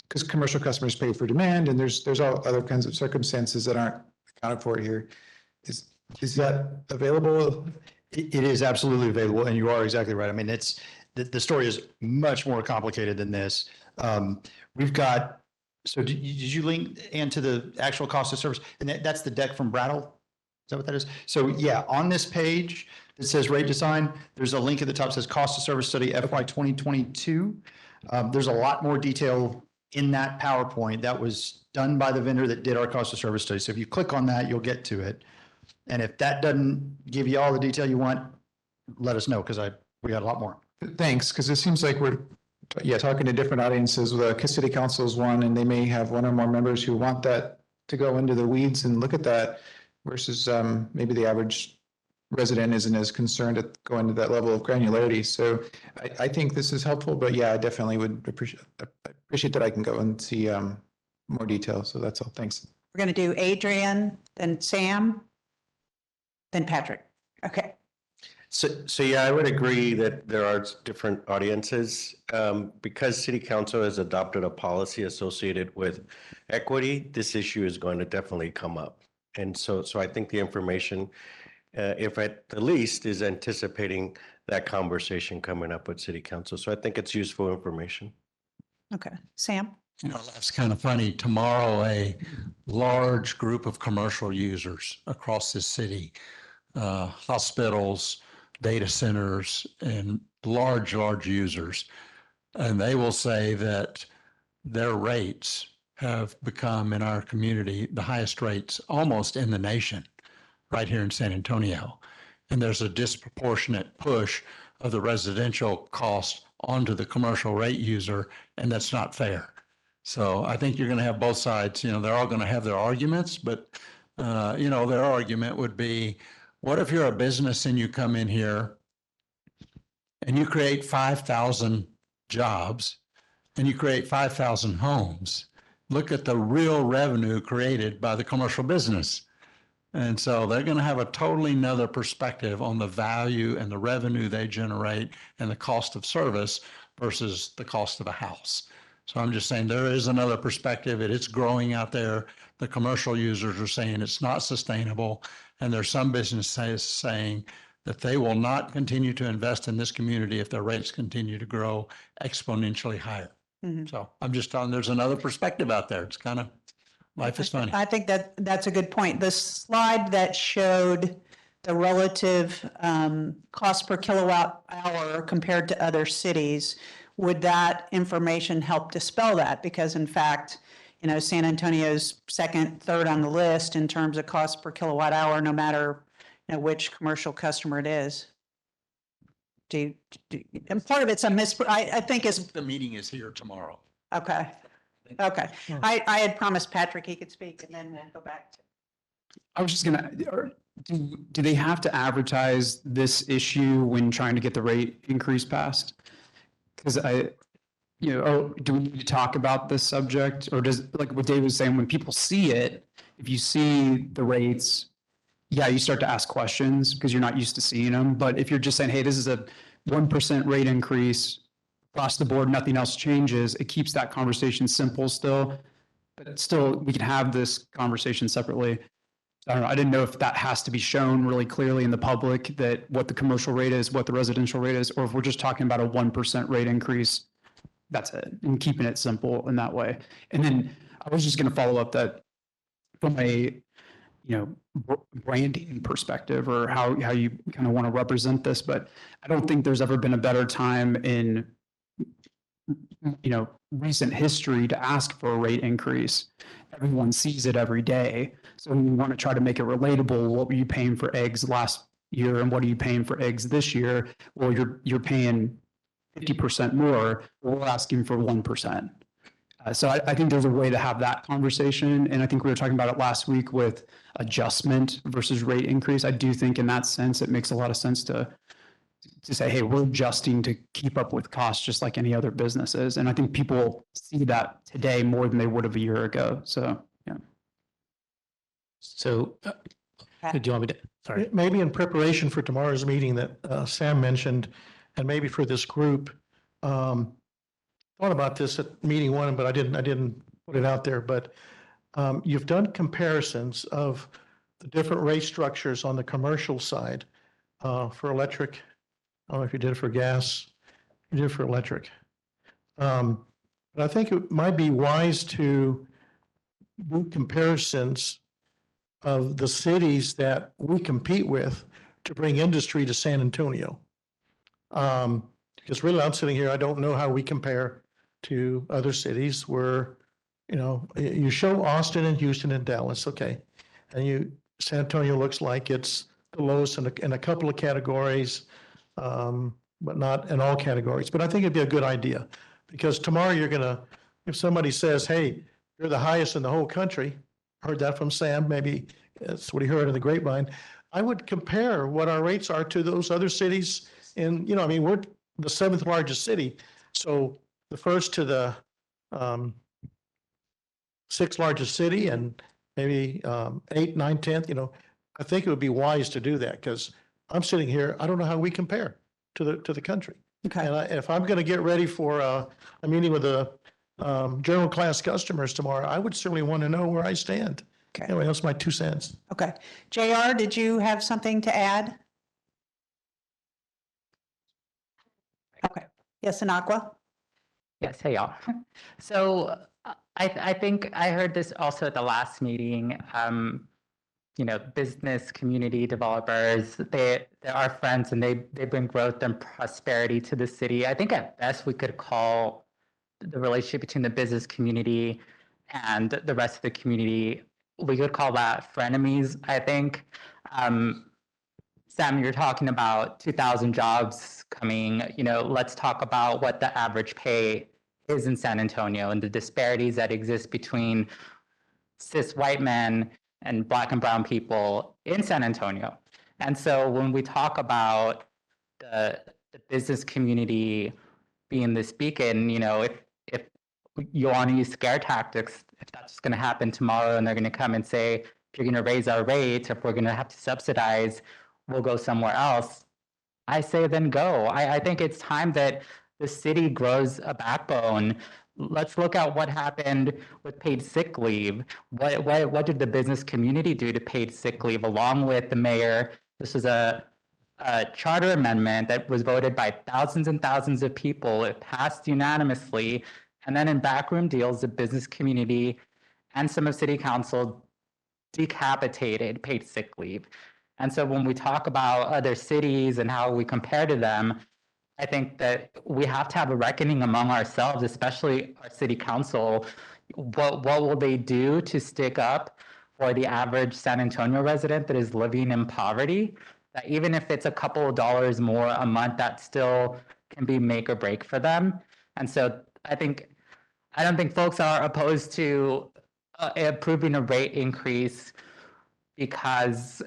because commercial customers pay for demand and there's all other kinds of circumstances that aren't accounted for here. Is that available? It is absolutely available, and you are exactly right. I mean, the story is much more complicated than this. we've got, so did you link into the actual cost of service? And that's the deck from Brattle? Is that what that is? So yeah, on this page, it says rate design. There's a link at the top that says cost of service study FY 2022. There's a lot more detail in that PowerPoint that was done by the vendor that did our cost of service study. So if you click on that, you'll get to it. And if that doesn't give you all the detail you want, let us know, because we got a lot more. Thanks, because it seems like we're, talking to different audiences. The city council is one, and they may have one or more members who want that to go into the weeds and look at that, versus maybe the average resident isn't as concerned to go into that level of granularity. So I think this is helpful, but yeah, I definitely would appreciate that I can go and see more detail. So that's all. Thanks. We're going to do Adrian, then Sam, then Patrick. Okay. So yeah, I would agree that there are different audiences. Because City Council has adopted a policy associated with equity, this issue is going to definitely come up. And so I think the information, if at the least, is anticipating that conversation coming up with City Council. So I think it's useful information. Okay. Sam? That's kind of funny. Tomorrow, a large group of commercial users across the city, hospitals, data centers, and large users. And they will say that their rates have become in our community the highest rates almost in the nation right here in San Antonio. And there's a disproportionate push of the residential cost onto the commercial rate user, and that's not fair. So I think you're going to have both sides. They're all going to have their arguments, but their argument would be, what if you're a business and you come in here and you create 5,000 jobs and you create 5,000 homes? Look at the real revenue created by the commercial business. And so they're going to have a totally another perspective on the value and the revenue they generate and the cost of service versus the cost of a house. So I'm just saying there is another perspective. It's growing out there. The commercial users are saying it's not sustainable. And there's some businesses saying that they will not continue to invest in this community if their rates continue to grow exponentially higher. Mm-hmm. So I'm just telling, there's another perspective out there. It's kind of, life is funny. I think that's a good point. The slide that showed the relative cost per kilowatt hour compared to other cities, would that information help dispel that? Because in fact, San Antonio's second, third on the list in terms of cost per kilowatt hour, no matter which commercial customer it is. And part of it's I think is. The meeting is here tomorrow. Okay. Okay. I had promised Patrick he could speak, and then we'll go back to. I was just gonna, do they have to advertise this issue when trying to get the rate increase passed? Because do we need to talk about this subject, or does, like what Dave was saying, when people see it, if you see the rates, yeah, you start to ask questions because you're not used to seeing them. But if you're just saying, hey, this is a 1% rate increase across the board, nothing else changes, it keeps that conversation simple still. But still, we can have this conversation separately. I don't know. I didn't know if that has to be shown really clearly in the public, that what the commercial rate is, what the residential rate is, or if we're just talking about a 1% rate increase, that's it, and keeping it simple in that way. And then I was just going to follow up that from a branding perspective, or how you kind of want to represent this, but I don't think there's ever been a better time in recent history to ask for a rate increase. Everyone sees it every day. So we want to try to make it relatable. What were you paying for eggs last year, and what are you paying for eggs this year? Well, you're paying 50% more. We're asking for 1%. So I think there's a way to have that conversation. And I think we were talking about it last week with adjustment versus rate increase. I do think in that sense, it makes a lot of sense to say, hey, we're adjusting to keep up with costs just like any other businesses. And I think people see that today more than they would have a year ago. So, yeah. So do you want me to, sorry. Maybe in preparation for tomorrow's meeting that Sam mentioned, and maybe for this group, thought about this at meeting one, but I didn't put it out there, but you've done comparisons of the different rate structures on the commercial side for electric. I don't know if you did it for gas, you did it for electric. But But I think it might be wise to do comparisons of the cities that we compete with to bring industry to San Antonio. Because really, I'm sitting here, I don't know how we compare to other cities where, you show Austin and Houston and Dallas, okay. And San Antonio looks like it's the lowest in a couple of categories, but not in all categories. But I think it'd be a good idea because tomorrow if somebody says, hey, you're the highest in the whole country, heard that from Sam, maybe that's what he heard in the grapevine. I would compare what our rates are to those other cities. And, we're the 7th largest city. So the first to the 6th largest city and maybe 8, 9, 10th, I think it would be wise to do that because I'm sitting here, I don't know how we compare to the country. Okay. And if I'm going to get ready for a meeting with the general class customers tomorrow, I would certainly want to know where I stand. Okay. Anyway, that's my 2 cents. Okay. JR, did you have something to add? Okay. Yes, Anaqua? Yes, hey y'all. So I think I heard this also at the last meeting. Business community developers, they're our friends and they bring growth and prosperity to the city. I think at best we could call the relationship between the business community and the rest of the community, we could call that frenemies, I think. Sam, you're talking about 2,000 jobs coming, let's talk about what the average pay is in San Antonio and the disparities that exist between cis white men and Black and brown people in San Antonio. And so when we talk about the business community being this beacon, if you want to use scare tactics, if that's going to happen tomorrow and they're going to come and say, if you're going to raise our rates, if we're going to have to subsidize, we'll go somewhere else. I say then go. I think it's time that the city grows a backbone. Let's look at what happened with paid sick leave. What did the business community do to paid sick leave along with the mayor? This was a charter amendment that was voted by thousands and thousands of people. It passed unanimously. And then in backroom deals, the business community and some of city council decapitated paid sick leave. And so when we talk about other cities and how we compare to them, I think that we have to have a reckoning among ourselves, especially our city council. What will they do to stick up for the average San Antonio resident that is living in poverty? That even if it's a couple of dollars more a month, that still can be make or break for them. And so I don't think folks are opposed to approving a rate increase because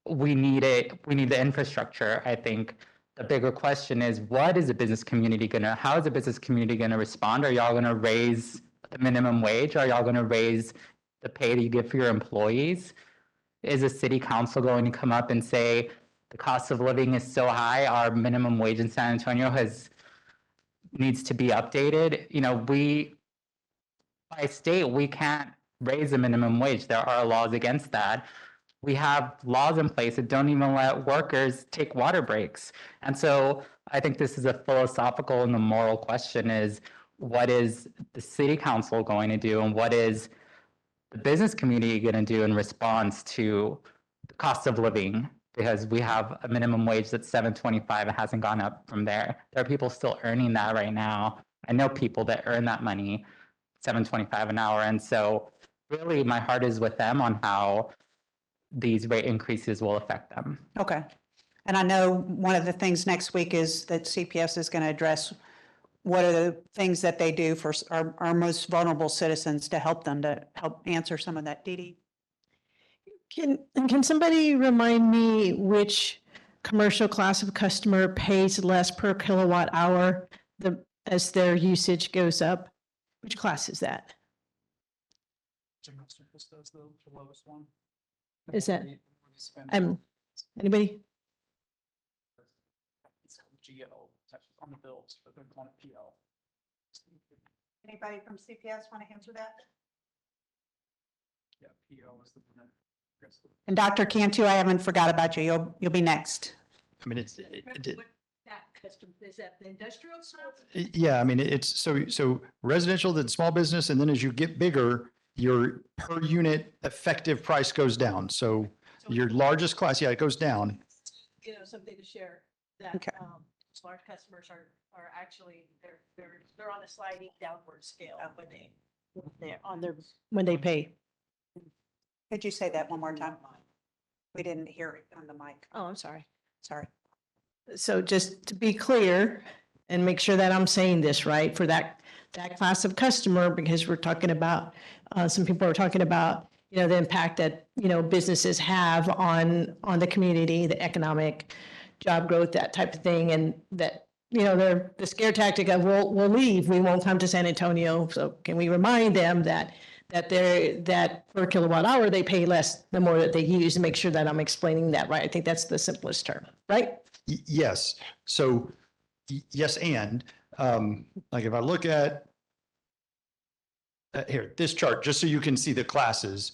we need it. We need the infrastructure. I think the bigger question is, how is the business community gonna respond? Are y'all gonna raise the minimum wage? Are y'all gonna raise the pay that you give for your employees? Is the city council going to come up and say, the cost of living is so high, our minimum wage in San Antonio needs to be updated? By state, we can't raise the minimum wage. There are laws against that. We have laws in place that don't even let workers take water breaks. And so I think this is a philosophical and the moral question is, what is the city council going to do and what is the business community going to do in response to the cost of living? Because we have a minimum wage that's $7.25 and hasn't gone up from there. There are people still earning that right now. I know people that earn that money, $7.25 an hour. And so really my heart is with them on how these rate increases will affect them. Okay. And I know one of the things next week is that CPS is going to address what are the things that they do for our most vulnerable citizens to help answer some of that. Dee Dee? Can somebody remind me which commercial class of customer pays less per kilowatt hour as their usage goes up? Which class is that? Domestic does the lowest one. Is that anybody? It's called GL on the bills, but they're calling it PL. Anybody from CPS want to answer that? Yeah, PL is the one that. And Dr. Cantu, I haven't forgot about you. You'll be next. I mean, That Is that the industrial side? Yeah, I mean, it's so residential, then small business, and then as you get bigger, your per unit effective price goes down. So your largest class, yeah, it goes down. Something to share that, Okay. large customers are actually, they're on a sliding downward scale when they pay. Could you say that one more time? We didn't hear it on the mic. Oh, I'm sorry. Sorry. So just to be clear and make sure that I'm saying this right for that class of customer, because we're talking about, some people are talking about, the impact that, businesses have on the community, the economic job growth, that type of thing. And that, they're the scare tactic of we'll leave, we won't come to San Antonio. So can we remind them that per kilowatt hour, they pay less the more that they use, and make sure that I'm explaining that right. I think that's the simplest term, right? Yes. So yes, and like if I look at here, this chart, just so you can see the classes,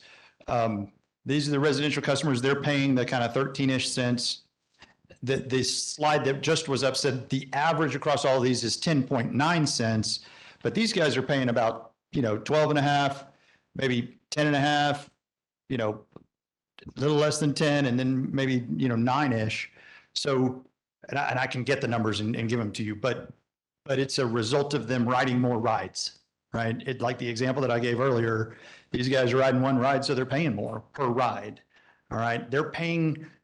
these are the residential customers. They're paying the kind of 13-ish cents. The slide that just was up said the average across all of these is 10.9 cents, but these guys are paying about 12 and a half, maybe 10 and a half, a little less than 10, and then maybe 9-ish. So, and I can get the numbers and give them to you, but it's a result of them riding more rides, right? It, like the example that I gave earlier, these guys are riding one ride, so they're paying more per ride. All right.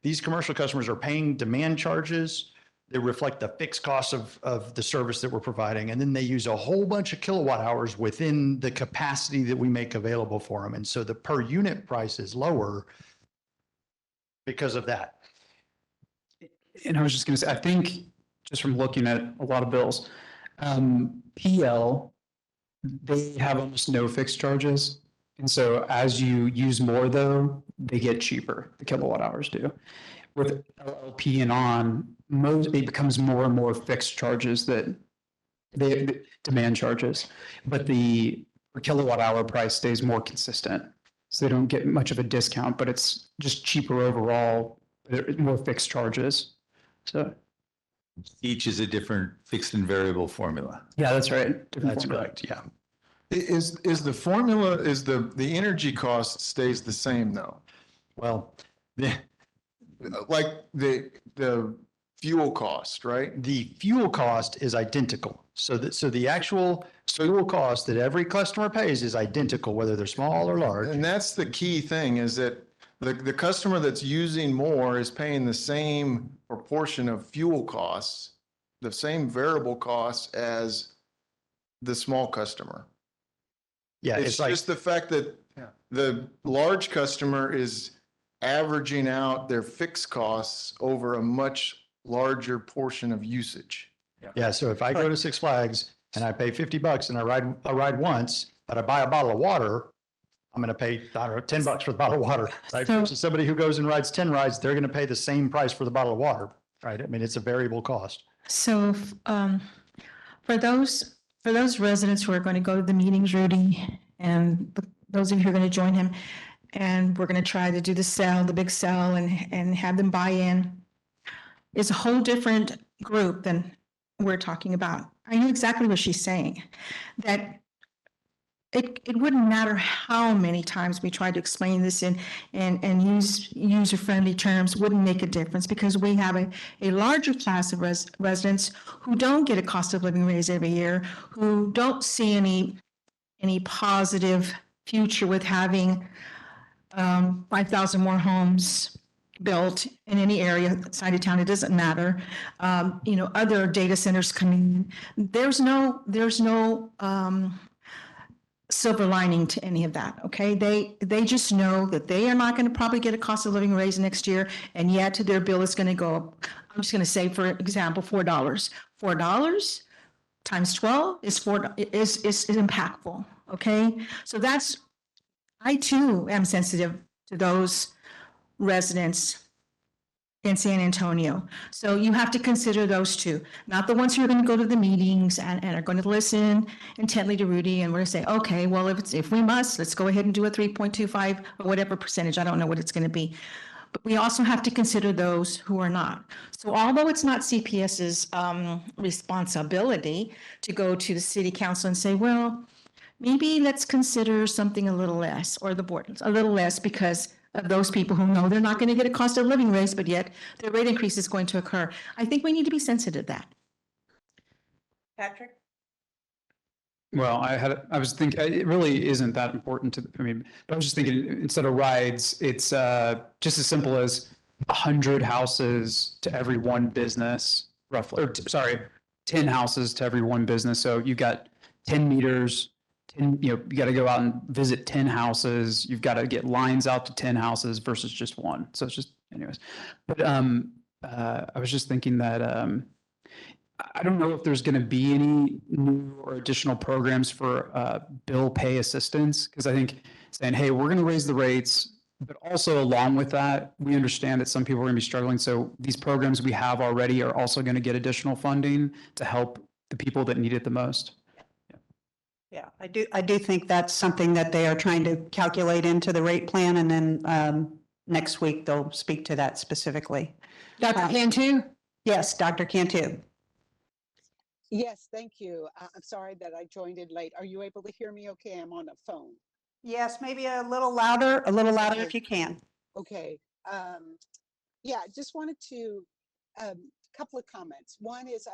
These commercial customers are paying demand charges. They reflect the fixed costs of the service that we're providing. And then they use a whole bunch of kilowatt hours within the capacity that we make available for them. And so the per unit price is lower because of that. And I was just going to say, I think just from looking at a lot of bills, PL, they have almost no fixed charges. And so as you use more though, they get cheaper, the kilowatt hours do. With LLP and on, it becomes more and more fixed charges that they demand charges, but the per kilowatt hour price stays more consistent. So they don't get much of a discount, but it's just cheaper overall, more fixed charges. So each is a different fixed and variable formula. yeah, that's right. That's correct. Yeah. Is the formula, the energy cost stays the same though? Well, like the fuel cost, right? The fuel cost is identical. So the actual fuel cost that every customer pays is identical, whether they're small or large. And that's the key thing, is that the customer that's using more is paying the same proportion of fuel costs, the same variable costs as the small customer. Yeah, It's just the fact that the large customer is averaging out their fixed costs over a much larger portion of usage. Yeah. So if I go to Six Flags and I pay $50 and I ride once, but I buy a bottle of water, I'm going to pay, I don't know, $10 for the bottle of water. Right? So somebody who goes and rides 10 rides, they're going to pay the same price for the bottle of water. Right. I mean, it's a variable cost. So for those residents who are going to go to the meetings, Rudy, and those of you who are going to join him, and we're going to try to do the big sell and have them buy in, is a whole different group than we're talking about. I know exactly what she's saying, that it wouldn't matter how many times we try to explain this and use user-friendly terms, wouldn't make a difference, because we have a larger class of residents who don't get a cost of living raise every year, who don't see any positive future with having 5,000 more homes built in any area outside of town. It doesn't matter. Other data centers coming in. There's no silver lining to any of that. Okay, they just know that they are not going to probably get a cost of living raise next year, and yet their bill is going to go up. I'm just going to say, for example, $4. $4 times 12 is impactful. Okay, so I too am sensitive to those residents in San Antonio. So you have to consider those two, not the ones who are going to go to the meetings and are going to listen intently to Rudy, and we're going to say, okay, well, if we must, let's go ahead and do a 3.25 or whatever percentage. I don't know what it's going to be. but we also have to consider those who are not. So although it's not CPS's responsibility to go to the city council and say, well, maybe let's consider something a little less, or the board, a little less, because of those people who know they're not going to get a cost of living raise, but yet their rate increase is going to occur. I think we need to be sensitive to that. Patrick? Well, I was thinking, it really isn't that important to, I mean, but I was just thinking, instead of rides, it's just as simple as 100 houses to every one business, roughly, or sorry, 10 houses to every one business. So you've got 10 meters, 10, you got to go out and visit 10 houses. You've got to get lines out to 10 houses versus just one. So it's just, anyways. But I was just thinking that I don't know if there's going to be any new or additional programs for bill pay assistance, because I think saying, hey, we're going to raise the rates, but also along with that, we understand that some people are going to be struggling. So these programs we have already are also going to get additional funding to help the people that need it the most. Yeah, I do think that's something that they are trying to calculate into the rate plan, and then next week they'll speak to that specifically. Dr. Cantu? Yes, Dr. Cantu. Yes, thank you. I'm sorry that I joined in late. Are you able to hear me okay? I'm on a phone. Yes, maybe a little louder if you can. Okay. Yeah, just wanted to, couple of comments. One is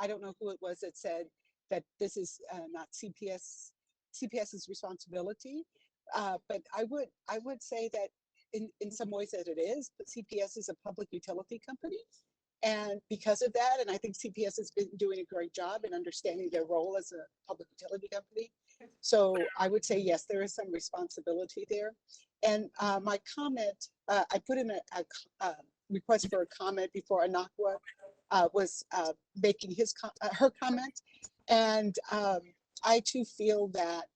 I don't know who it was that said that this is not CPS's responsibility, but I would say that in some ways that it is, but CPS is a public utility company. And because of that, and I think CPS has been doing a great job in understanding their role as a public utility company. So I would say, yes, there is some responsibility there. And my comment, I put in a request for a comment before Anakwa was making her comment. And I too feel that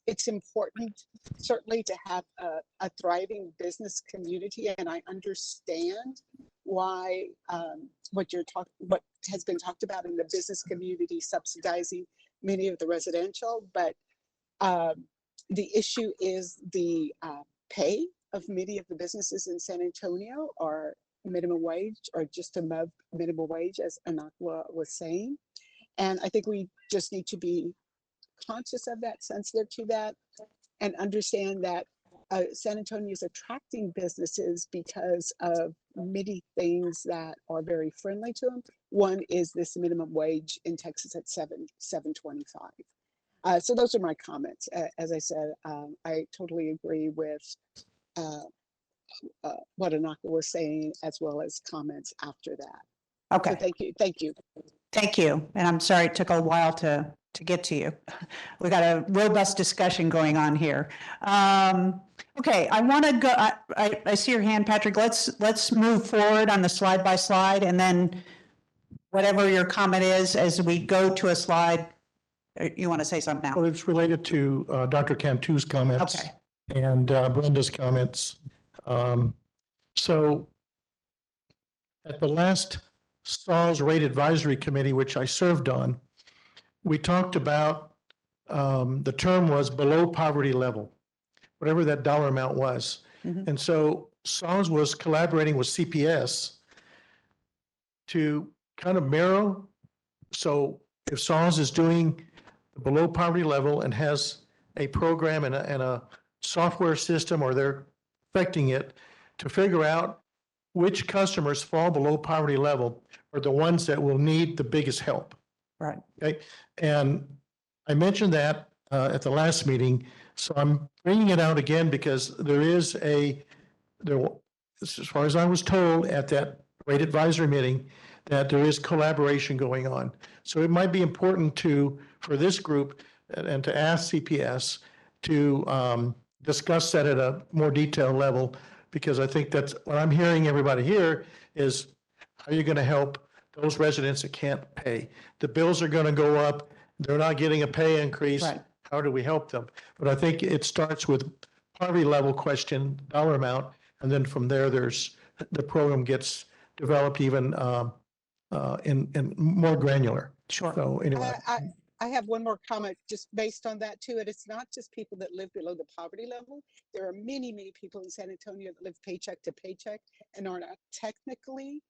it's important certainly to have a thriving business community, and I understand why what has been talked about in the business community subsidizing many of the residential, but the issue is the pay of many of the businesses in San Antonio are minimum wage or just above minimum wage, as Anakwa was saying. And I think we just need to be conscious of that, sensitive to that, and understand that San Antonio is attracting businesses because of many things that are very friendly to them. One is this minimum wage in Texas at $7.25. So those are my comments. As I said, I totally agree with what Anaka was saying, as well as comments after that. Okay. So thank you. Thank you. Thank you. And I'm sorry it took a while to get to you. We got a robust discussion going on here. Okay, I want to go, I see your hand, Patrick. Let's move forward on the slide by slide, and then whatever your comment is as we go to a slide, you want to say something now? Well, it's related to Dr. Cantu's comments. Okay. And Brenda's comments. So at the last SAWS Rate Advisory Committee, which I served on, we talked about, the term was below poverty level, whatever that dollar amount was. Mhm. And so SAWS was collaborating with CPS to kind of mirror. So if SAWS is doing the below poverty level and has a program and a software system, or they're affecting it, to figure out which customers fall below poverty level are the ones that will need the biggest help. Right. Okay. And I mentioned that at the last meeting. So I'm bringing it out again because there is as far as I was told at that rate advisory meeting, that there is collaboration going on. So it might be important for this group and to ask CPS to discuss that at a more detailed level, because I think that's what I'm hearing everybody here is, how are you going to help those residents that can't pay? The bills are going to go up. They're not getting a pay increase. Right. How do we help them? But I think it starts with poverty level question, dollar amount, and then from there, the program gets developed even in more granular. Sure. So anyway. I have one more comment just based on that too. And it's not just people that live below the poverty level. There are many, many people in San Antonio that live paycheck to paycheck and are not technically,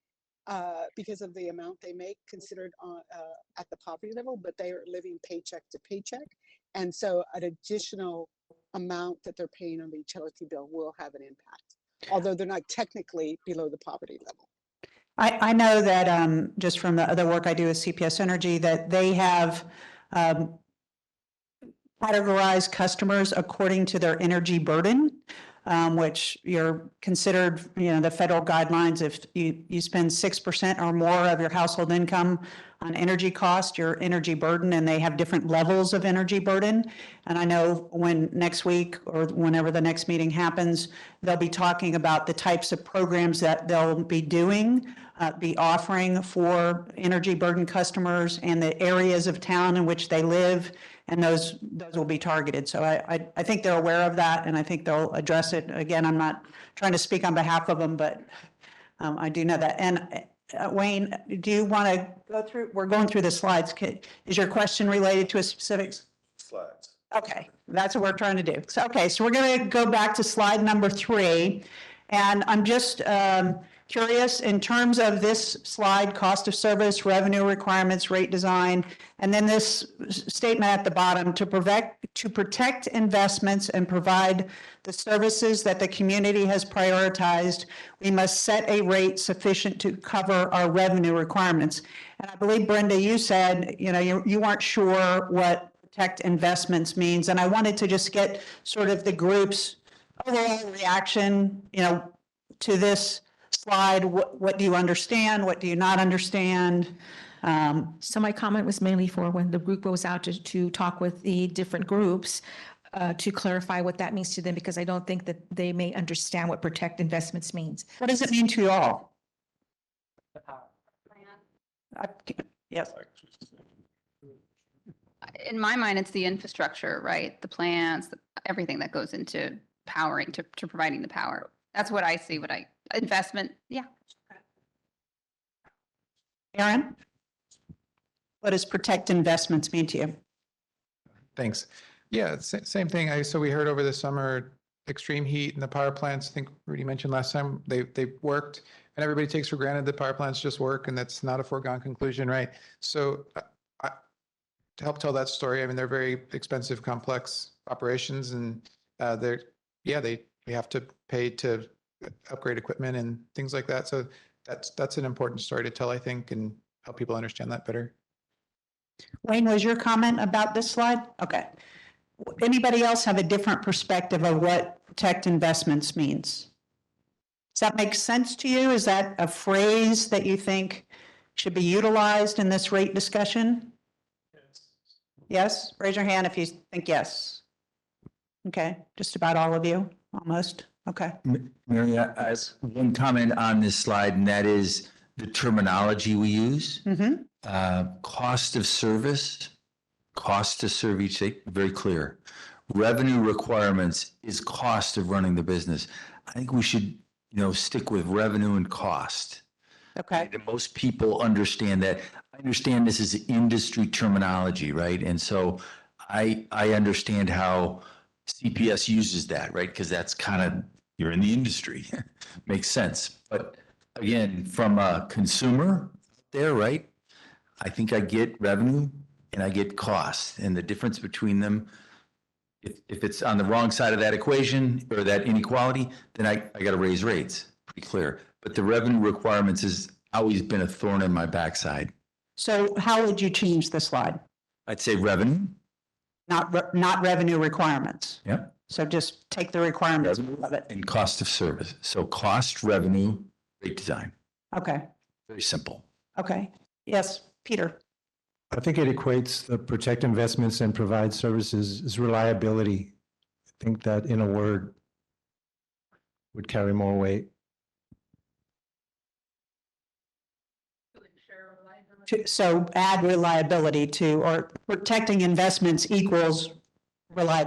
because of the amount they make, considered at the poverty level, but they are living paycheck to paycheck. And so an additional amount that they're paying on the utility bill will have an impact, although they're not technically below the poverty level. I know that just from the other work I do with CPS Energy, that they have categorized customers according to their energy burden, which you're considered, the federal guidelines, if you spend 6% or more of your household income on energy cost, your energy burden, and they have different levels of energy burden. And I know when next week or whenever the next meeting happens, they'll be talking about the types of programs that they'll be doing, be offering for energy burden customers and the areas of town in which they live, and those will be targeted. So I think they're aware of that, and I think they'll address it. Again, I'm not trying to speak on behalf of them, but I do know that. And Wayne, do you want to go through? We're going through the slides. Is your question related to a specific? Slides. Okay, that's what we're trying to do. So, okay, so we're going to go back to slide number 3. And I'm just curious, in terms of this slide, cost of service, revenue requirements, rate design, and then this statement at the bottom, to protect investments and provide the services that the community has prioritized, we must set a rate sufficient to cover our revenue requirements. And I believe, Brenda, you said, you weren't sure what protect investments means. And I wanted to just get sort of the group's overall reaction, to this slide. What do you understand? What do you not understand? So my comment was mainly for when the group goes out to talk with the different groups to clarify what that means to them, because I don't think that they may understand what protect investments means. What does it mean to you all? Yes. In my mind, it's the infrastructure, right? The plants, everything that goes into powering, to providing the power. That's what I see, investment, yeah. Aaron? What does protect investments mean to you? Thanks. Yeah, same thing. So we heard over the summer, extreme heat and the power plants, I think Rudy mentioned last time, they worked, and everybody takes for granted that power plants just work, and that's not a foregone conclusion, right? So to help tell that story, I mean, they're very expensive, complex operations, and we have to pay to upgrade equipment and things like that. So that's an important story to tell, I think, and help people understand that better. Wayne, was your comment about this slide? Okay. Anybody else have a different perspective of what protect investments means? Does that make sense to you? Is that a phrase that you think should be utilized in this rate discussion? Yes? Raise your hand if you think yes. Okay, just about all of you, almost. Okay. Mary, as one comment on this slide, and that is the terminology we use. Cost of service, cost to serve each state, very clear. Revenue requirements is cost of running the business. I think we should, stick with revenue and cost. Okay. And most people understand that. I understand this is industry terminology, right? And so I understand how CPS uses that, right? Because that's kind of, you're in the industry. Makes sense. But again, from a consumer there, right? I think I get revenue and I get cost, and the difference between them, if it's on the wrong side of that equation or that inequality, then I got to raise rates, pretty clear. But the revenue requirements has always been a thorn in my backside. So how would you change the slide? I'd say revenue. Not revenue requirements. Yep. So just take the requirements of it. And cost of service. So cost, revenue, rate design. Okay. Very simple. Okay. Yes, Peter. I think it equates the protect investments and provide services as reliability. I think that in a word would carry more weight. So add reliability to, or protecting investments equals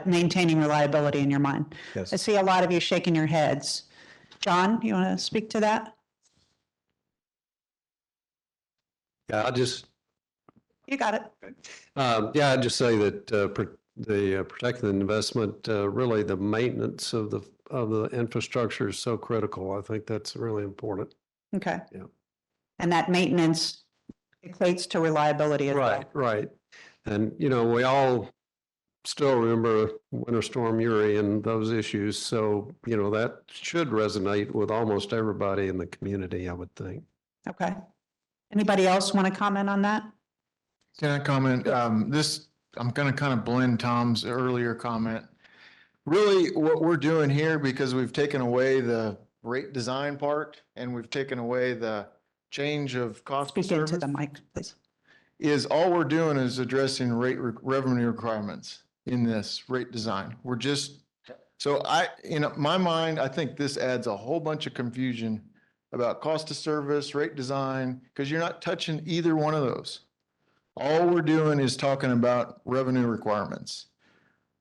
maintaining reliability in your mind. Yes. I see a lot of you shaking your heads. John, you want to speak to that? Yeah, You got it. Yeah, I'd just say that protecting the investment, really the maintenance of the infrastructure is so critical. I think that's really important. Okay. Yeah. And that maintenance equates to reliability as well. Right, right. And, we all still remember Winter Storm Uri and those issues. So, that should resonate with almost everybody in the community, I would think. Okay. Anybody else want to comment on that? Can I comment? I'm going to kind of blend Tom's earlier comment. Really, what we're doing here, because we've taken away the rate design part and we've taken away the change of cost of Speak into service, the mic, please. is all we're doing is addressing revenue requirements in this rate design. We're just, so my mind, I think this adds a whole bunch of confusion about cost of service, rate design, because you're not touching either one of those. All we're doing is talking about revenue requirements.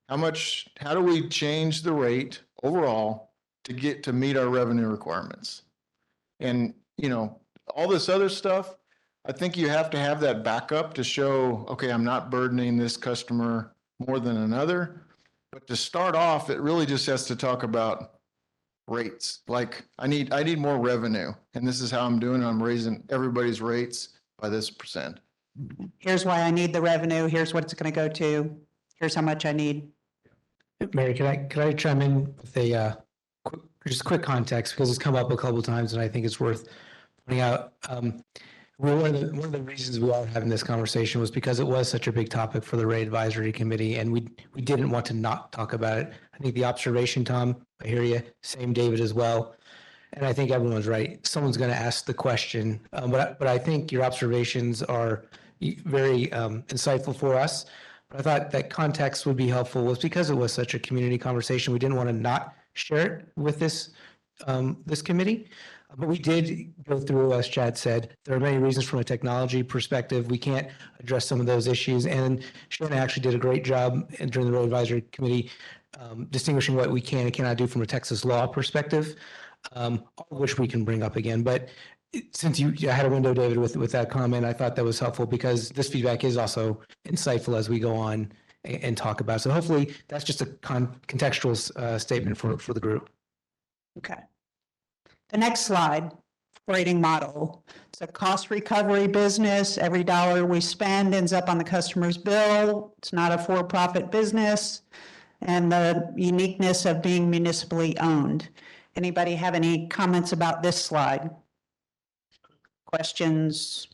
How do we change the rate overall to meet our revenue requirements? And, all this other stuff, I think you have to have that backup to show, okay, I'm not burdening this customer more than another. But to start off, it really just has to talk about rates. Like I need more revenue, and this is how I'm doing it. I'm raising everybody's rates by this percent. Here's why I need the revenue. Here's what it's going to go to. Here's how much I need. Mary, could I chime in with a quick context, because it's come up a couple of times and I think it's worth pointing out. One of the reasons we are having this conversation was because it was such a big topic for the rate advisory committee, and we didn't want to not talk about it. I think the observation, Tom, I hear you. Same, David, as well. And I think everyone's right. Someone's going to ask the question, but I think your observations are very insightful for us. But I thought that context would be helpful was because it was such a community conversation. We didn't want to not share it with this committee. But we did go through, as Chad said, there are many reasons from a technology perspective. We can't address some of those issues. And Shannon actually did a great job during the Road Advisory Committee distinguishing what we can and cannot do from a Texas law perspective, all of which we can bring up again. But since you had a window, David, with that comment, I thought that was helpful because this feedback is also insightful as we go on and talk about it. So hopefully that's just a contextual statement for the group. Okay. The next slide, operating model. It's a cost recovery business. Every dollar we spend ends up on the customer's bill. It's not a for-profit business. And the uniqueness of being municipally owned. Anybody have any comments about this slide? Questions?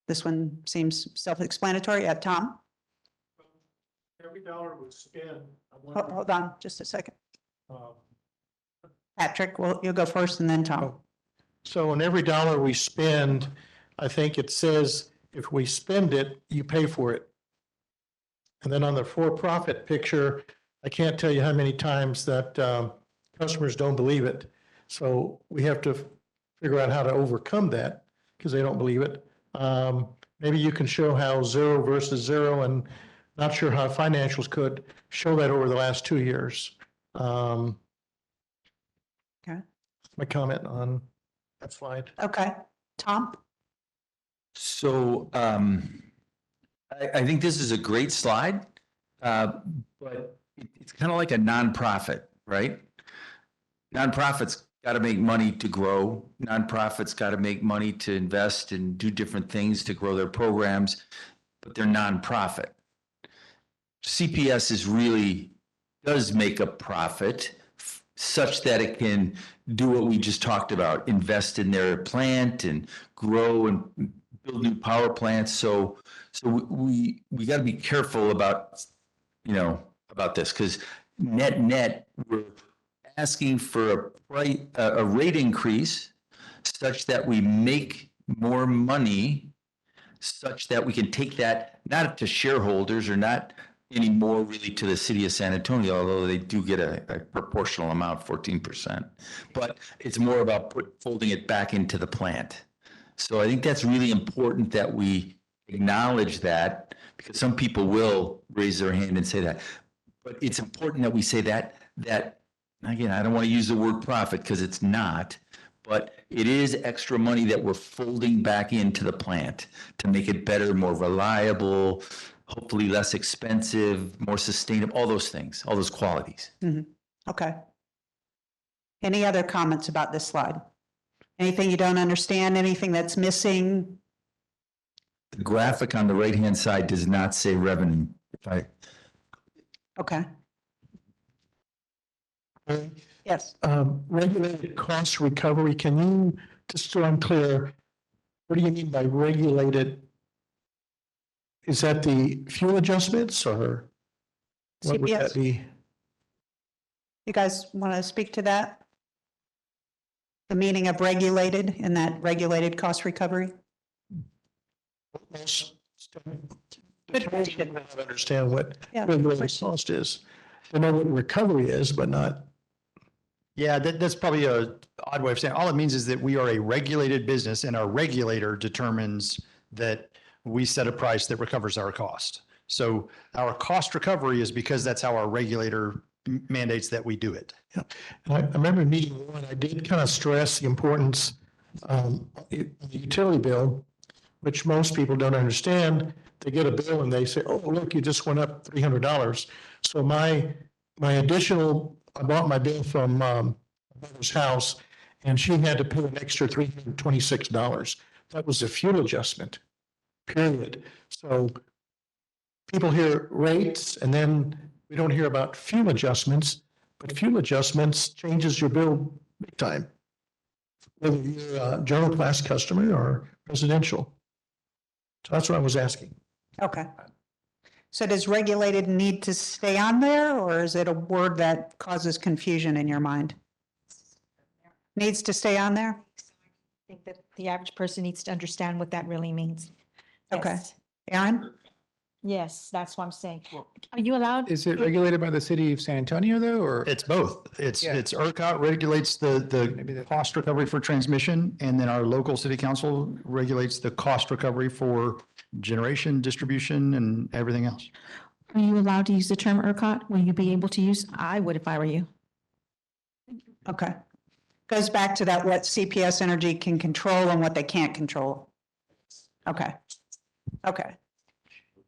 This one seems self-explanatory. Tom? Every dollar we spend. Hold on just a second. Patrick, well, you'll go first and then Tom. So on every dollar we spend, I think it says if we spend it, you pay for it. And then on the for-profit picture, I can't tell you how many times that customers don't believe it. So we have to figure out how to overcome that because they don't believe it. Maybe you can show how 0 versus 0, and not sure how financials could show that over the last 2 years. Okay. My comment on that slide. Okay. Tom? So I think this is a great slide, but it's kind of like a nonprofit, right? Nonprofits got to make money to grow. Nonprofits got to make money to invest and do different things to grow their programs, but they're nonprofit. CPS does make a profit such that it can do what we just talked about, invest in their plant and grow and build new power plants. So we got to be careful about this because net we're asking for a rate increase such that we make more money, such that we can take that not to shareholders or not anymore really to the city of San Antonio, although they do get a proportional amount, 14%. But it's more about folding it back into the plant. So I think that's really important that we acknowledge that, because some people will raise their hand and say that. But it's important that we say that again, I don't want to use the word profit because it's not, but it is extra money that we're folding back into the plant to make it better, more reliable, hopefully less expensive, more sustainable, all those things, all those qualities. Okay. Any other comments about this slide? Anything you don't understand, anything that's missing? The graphic on the right-hand side does not say revenue. Okay. Yes. Regulated cost recovery, can you, just so I'm clear, what do you mean by regulated? Is that the fuel adjustments or what would that CPS. be? You guys want to speak to that? The meaning of regulated in that regulated cost recovery? Understand what Yeah. regulated cost is. I know what recovery is, but not. Yeah, that's probably a odd way of saying it. All it means is that we are a regulated business and our regulator determines that we set a price that recovers our cost. So our cost recovery is because that's how our regulator mandates that we do it. Yeah. And I remember meeting one, I did kind of stress the importance of the utility bill, which most people don't understand. They get a bill and they say, oh, look, you just went up $300. So my additional, I bought my bill from my mother's house and she had to pay an extra $326. That was a fuel adjustment, period. So people hear rates and then we don't hear about fuel adjustments, but fuel adjustments changes your bill big time, whether you're a general class customer or residential. So that's what I was asking. Okay. So does regulated need to stay on there, or is it a word that causes confusion in your mind? Needs to stay on there? I think that the average person needs to understand what that really means. Okay. Yes. Aaron? Yes, that's what I'm saying. Are you allowed? Is it regulated by the city of San Antonio though, or? It's both. It's Yeah. ERCOT regulates the cost recovery for transmission, and then our local city council regulates the cost recovery for generation, distribution, and everything else. Are you allowed to use the term ERCOT? Will you be able to use? I would if I were you. Okay. Goes back to that, what CPS Energy can control and what they can't control. Okay. Okay.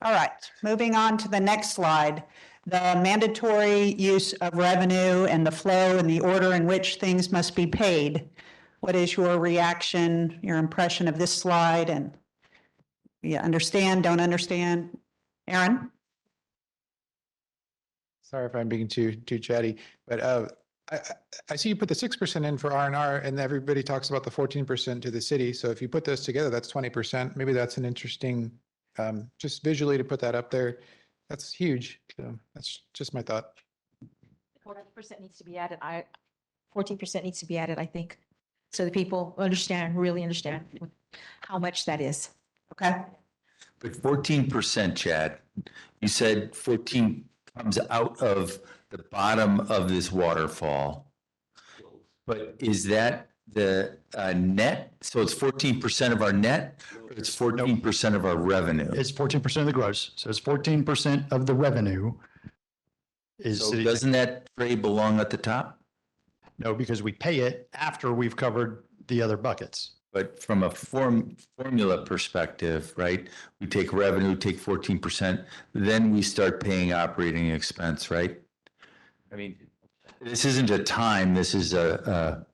All right, moving on to the next slide. The mandatory use of revenue and the flow and the order in which things must be paid. What is your reaction, your impression of this slide? And you understand, don't understand? Aaron? Sorry if I'm being too chatty, but I see you put the 6% in for R&R and everybody talks about the 14% to the city. So if you put those together, that's 20%. Maybe that's an interesting, just visually to put that up there. That's huge. So that's just my thought. 40% needs to be added. 14% needs to be added, I think. So the people really understand how much that is. Okay. But 14%, Chad, you said 14 comes out of the bottom of this waterfall. But is that the net? So it's 14% of our net, or it's 14% of our revenue? It's 14% of the gross. So it's 14% of the revenue. So doesn't that tray belong at the top? No, because we pay it after we've covered the other buckets. But from a formula perspective, right? We take revenue, take 14%, then we start paying operating expense, right? I mean, this isn't a time, this is a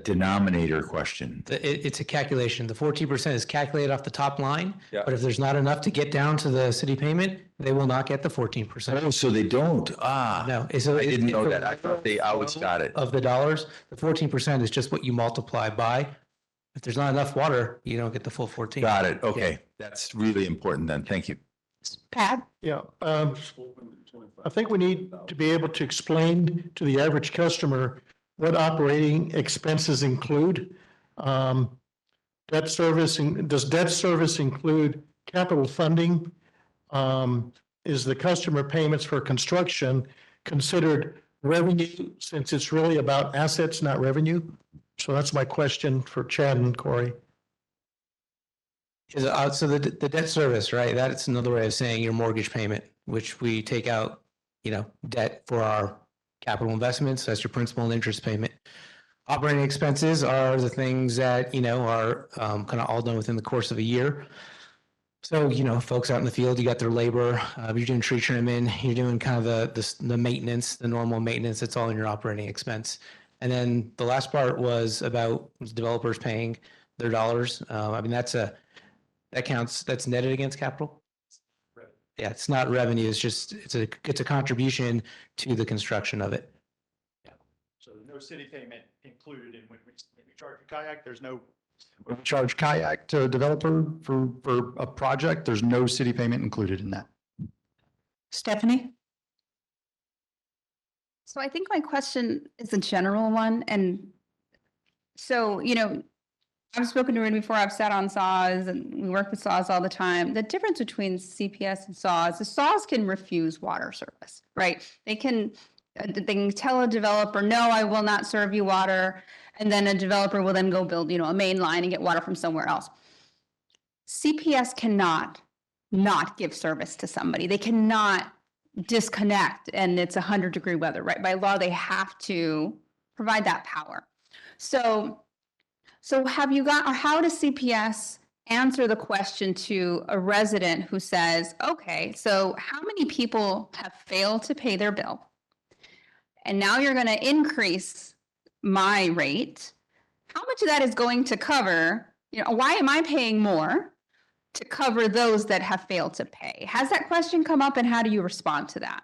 denominator question. It's a calculation. The 14% is calculated off the top line, Yeah. but if there's not enough to get down to the city payment, they will not get the 14%. Oh, so they don't? Ah. No. I didn't know that. I thought they always got it. Of the dollars, the 14% is just what you multiply by. If there's not enough water, you don't get the full 14. Got it. Okay. That's really important then. Thank you. Pat? Yeah. I think we need to be able to explain to the average customer what operating expenses include. Debt service, does debt service include capital funding? Is the customer payments for construction considered revenue, since it's really about assets, not revenue? So that's my question for Chad and Corey. So the debt service, right? That's another way of saying your mortgage payment, which we take out, debt for our capital investments. That's your principal and interest payment. Operating expenses are the things that, are kind of all done within the course of a year. So, folks out in the field, you got their labor, you're doing tree trimming, you're doing kind of the maintenance, the normal maintenance, it's all in your operating expense. And then the last part was about developers paying their dollars. That counts, that's netted against capital? Yeah, it's not revenue, it's a contribution to the construction of it. So there's no city payment included in when we charge a kayak, when we charge kayak to a developer for a project, there's no city payment included in that. Stephanie? So I think my question is a general one. And so, I've spoken to Rudy before, I've sat on saws and we work with saws all the time. The difference between CPS and saws is saws can refuse water service, right? They can tell a developer, no, I will not serve you water. And then a developer will then go build, a main line and get water from somewhere else. CPS cannot not give service to somebody. They cannot disconnect and it's 100-degree weather, right? By law, they have to provide that power. So have you got, or how does CPS answer the question to a resident who says, okay, so how many people have failed to pay their bill? And now you're going to increase my rate. How much of that is going to cover, why am I paying more to cover those that have failed to pay? Has that question come up and how do you respond to that?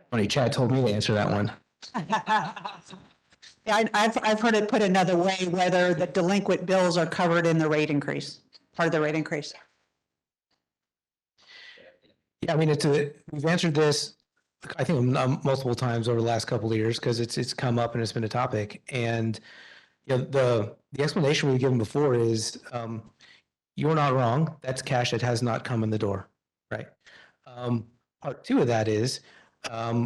Funny, Chad told me to answer that one. Yeah, I've heard it put another way, whether the delinquent bills are covered in the rate increase, part of the rate increase. Yeah, we've answered this, I think, multiple times over the last couple of years because it's come up and it's been a topic. And the explanation we've given before is you're not wrong. That's cash that has not come in the door, right? Part two of that is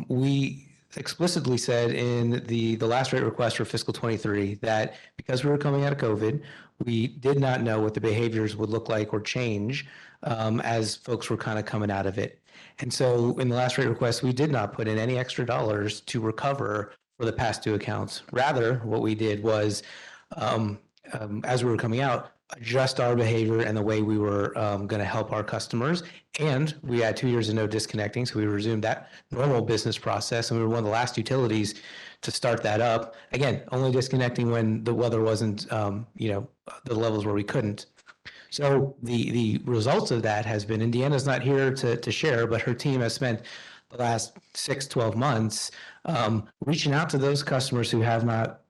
we explicitly said in the last rate request for fiscal 23 that because we were coming out of COVID, we did not know what the behaviors would look like or change as folks were kind of coming out of it. And so in the last rate request, we did not put in any extra dollars to recover for the past due accounts. Rather, what we did was, as we were coming out, adjust our behavior and the way we were going to help our customers. And we had 2 years of no disconnecting, so we resumed that normal business process. And we were one of the last utilities to start that up. Again, only disconnecting when the weather wasn't, the levels where we couldn't. So the results of that has been, Indiana's not here to share, but her team has spent the last 6-12 months reaching out to those customers who have not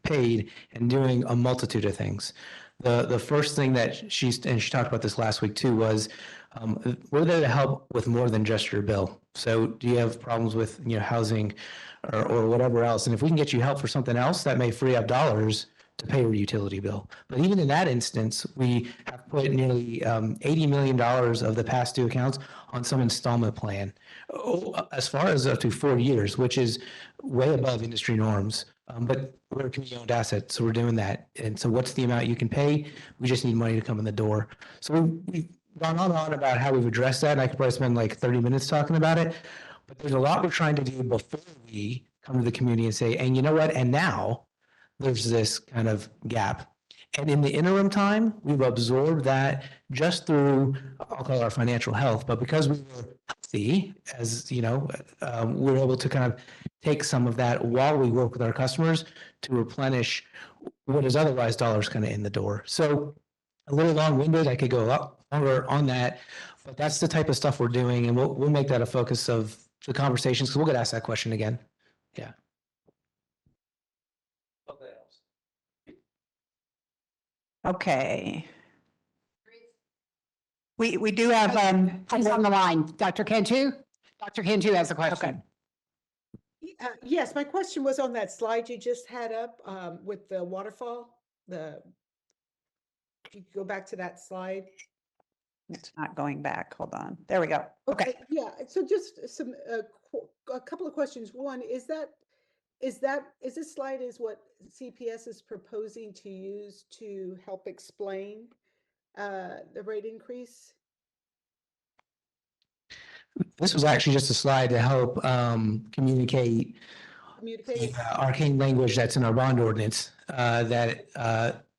paid and doing a multitude of things. The first thing that she talked about this last week too, was we're there to help with more than just your bill. So do you have problems with housing or whatever else? And if we can get you help for something else, that may free up dollars to pay your utility bill. But even in that instance, we have put nearly $80 million of the past due accounts on some installment plan, as far as up to 4 years, which is way above industry norms. But we're a community-owned asset, so we're doing that. And so what's the amount you can pay? We just need money to come in the door. So we've gone on and on about how we've addressed that, and I could probably spend like 30 minutes talking about it. But there's a lot we're trying to do before we come to the community and say, and you know what? And now there's this kind of gap. And in the interim time, we've absorbed that just through, I'll call it our financial health, but because we were healthy, as we were able to kind of take some of that while we work with our customers to replenish what is otherwise dollars kind of in the door. So a little long-winded, I could go a lot longer on that, but that's the type of stuff we're doing, and we'll make that a focus of the conversations, because we'll get asked that question again. Yeah. Okay. We do have, He's on the line. Dr. Cantu? Dr. Cantu has a question. Yes, my question was on that slide you just had up with the waterfall. You go back to that slide. It's not going back. Hold on. There we go. Okay. Yeah. So just a couple of questions. One, is this slide is what CPS is proposing to use to help explain the rate increase? This was actually just a slide to help communicate Communicate? arcane language that's in our bond ordinance that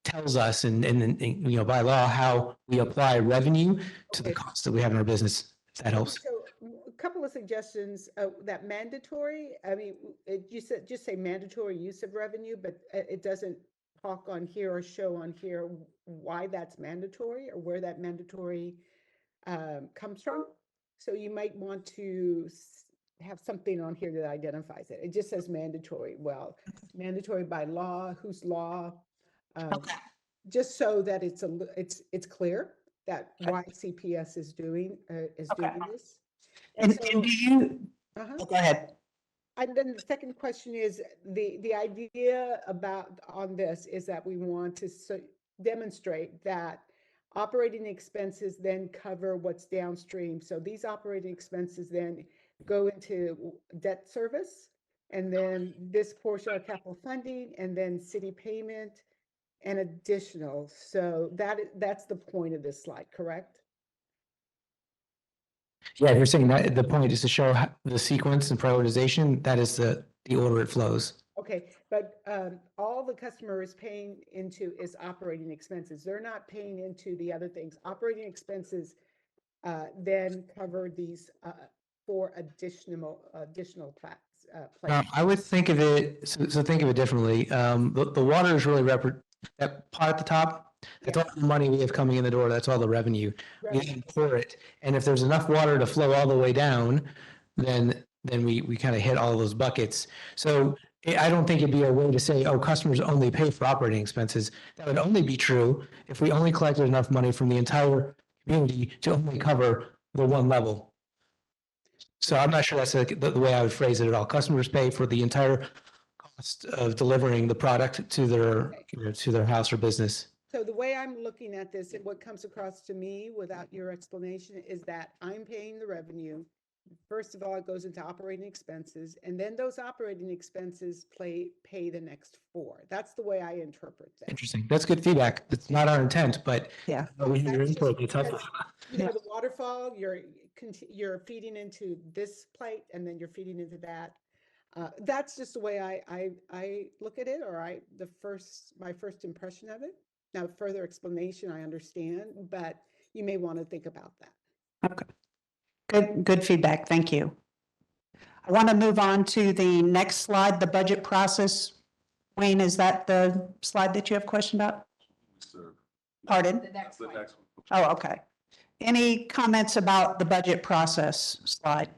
tells us and you know, by law, how we apply revenue to the cost that we have in our business. If that helps. So a couple of suggestions, that mandatory, I mean, you said, just say mandatory use of revenue, but it doesn't talk on here or show on here why that's mandatory or where that mandatory comes from. So you might want to have something on here that identifies it. It just says mandatory. Well, mandatory by law, whose law? Just so that it's clear that why CPS is doing this. And so- do you, Uh-huh. oh, go ahead. And then the second question is, the idea about on this is that we want to demonstrate that operating expenses then cover what's downstream. So these operating expenses then go into debt service, and then this portion of capital funding, and then city payment and additional. So that's the point of this slide, correct? Yeah, you're saying that the point is to show the sequence and prioritization. That is the order it flows. Okay, but all the customer is paying into is operating expenses. They're not paying into the other things. Operating expenses then cover these four additional plates. I would think of it, so think of it differently. The water is really that pot at the top. That's all the money we have coming in the door. That's all the revenue. We can pour it. And if there's enough water to flow all the way down, then we kind of hit all those buckets. So I don't think it'd be a way to say, oh, customers only pay for operating expenses. That would only be true if we only collected enough money from the entire community to only cover the one level. So I'm not sure that's the way I would phrase it at all. Customers pay for the entire cost of delivering the product to their house or business. So the way I'm looking at this, and what comes across to me without your explanation, is that I'm paying the revenue. First of all, it goes into operating expenses, and then those operating expenses pay the next four. That's the way I interpret that. Interesting. That's good feedback. It's not our intent, but yeah, we hear your input. It's helpful. You know, the waterfall, you're feeding into this plate, and then you're feeding into that. That's just the way I look at it, or my first impression of it. Now, further explanation, I understand, but you may want to think about that. Okay. Good feedback. Thank you. I want to move on to the next slide, the budget process. Wayne, is that the slide that you have a question about? Pardon? The next one. Oh, okay. Any comments about the budget process slide?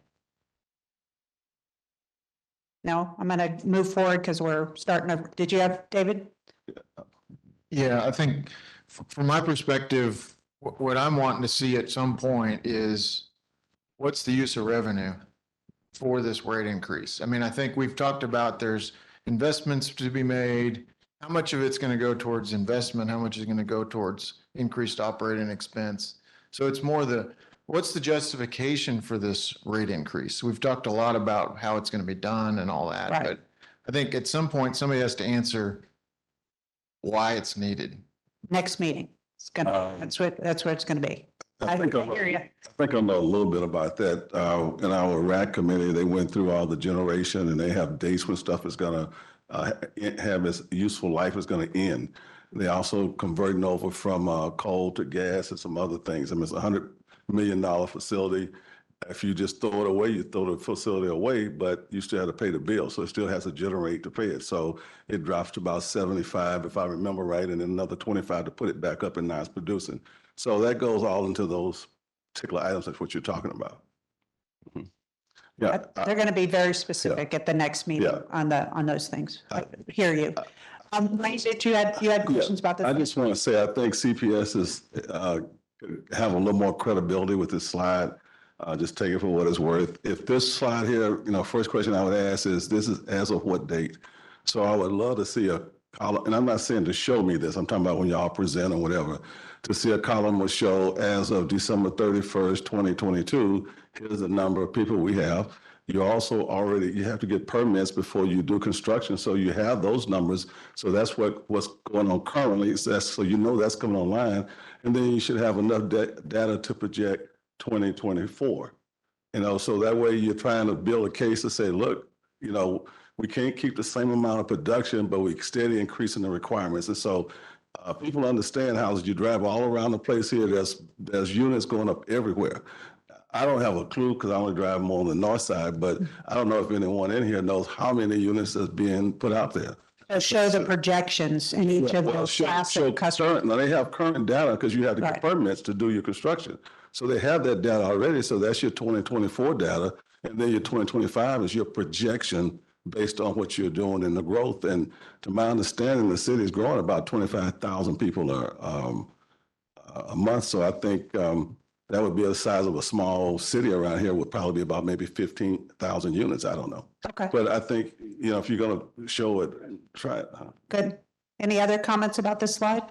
No, I'm going to move forward because we're starting to, did you have, David? Yeah, I think from my perspective, what I'm wanting to see at some point is what's the use of revenue for this rate increase? I mean, I think we've talked about there's investments to be made. How much of it's going to go towards investment? How much is going to go towards increased operating expense? So it's more what's the justification for this rate increase? We've talked a lot about how it's going to be done and all that, Right. but I think at some point somebody has to answer why it's needed. Next meeting. It's gonna, that's what it's gonna be. I hear you. I think I know a little bit about that. In our RAC committee, they went through all the generation and they have dates when stuff is gonna have its useful life is gonna end. They also converting over from coal to gas and some other things. I mean, it's $100 million facility. If you just throw it away, you throw the facility away, but you still have to pay the bill. So it still has to generate to pay it. So it drops to about 75, if I remember right, and then another 25 to put it back up and now it's producing. So that goes all into those particular items. That's what you're talking about. Mm-hmm. Yeah, They're going to be very specific at the next meeting Yeah. on those things. I hear you. Wayne, you had questions about this? I just want to say, I think CPS is have a little more credibility with this slide. Just take it for what it's worth. If this slide here, first question I would ask is, this is as of what date? So I would love to see a column, and I'm not saying to show me this, I'm talking about when y'all present or whatever, to see a column will show as of December 31st, 2022, here's the number of people we have. You also you have to get permits before you do construction, so you have those numbers. So that's what's going on currently. So you know that's coming online, and then you should have enough data to project 2024. You know, so that way you're trying to build a case to say, look, you know, we can't keep the same amount of production, but we're steady increasing the requirements. And so people understand how as you drive all around the place here, there's units going up everywhere. I don't have a clue because I only drive more on the north side, but I don't know if anyone in here knows how many units is being put out there. So show the projections in each of those classic customers. Now they have current data because you have to get permits to do your construction. So they have that data already. So that's your 2024 data. And then your 2025 is your projection based on what you're doing in the growth. And to my understanding, the city is growing about 25,000 people a month. So I think that would be the size of a small city around here, would probably be about maybe 15,000 units. I don't know. Okay. But I think, you know, if you're going to show it, try it. Good. Any other comments about this slide?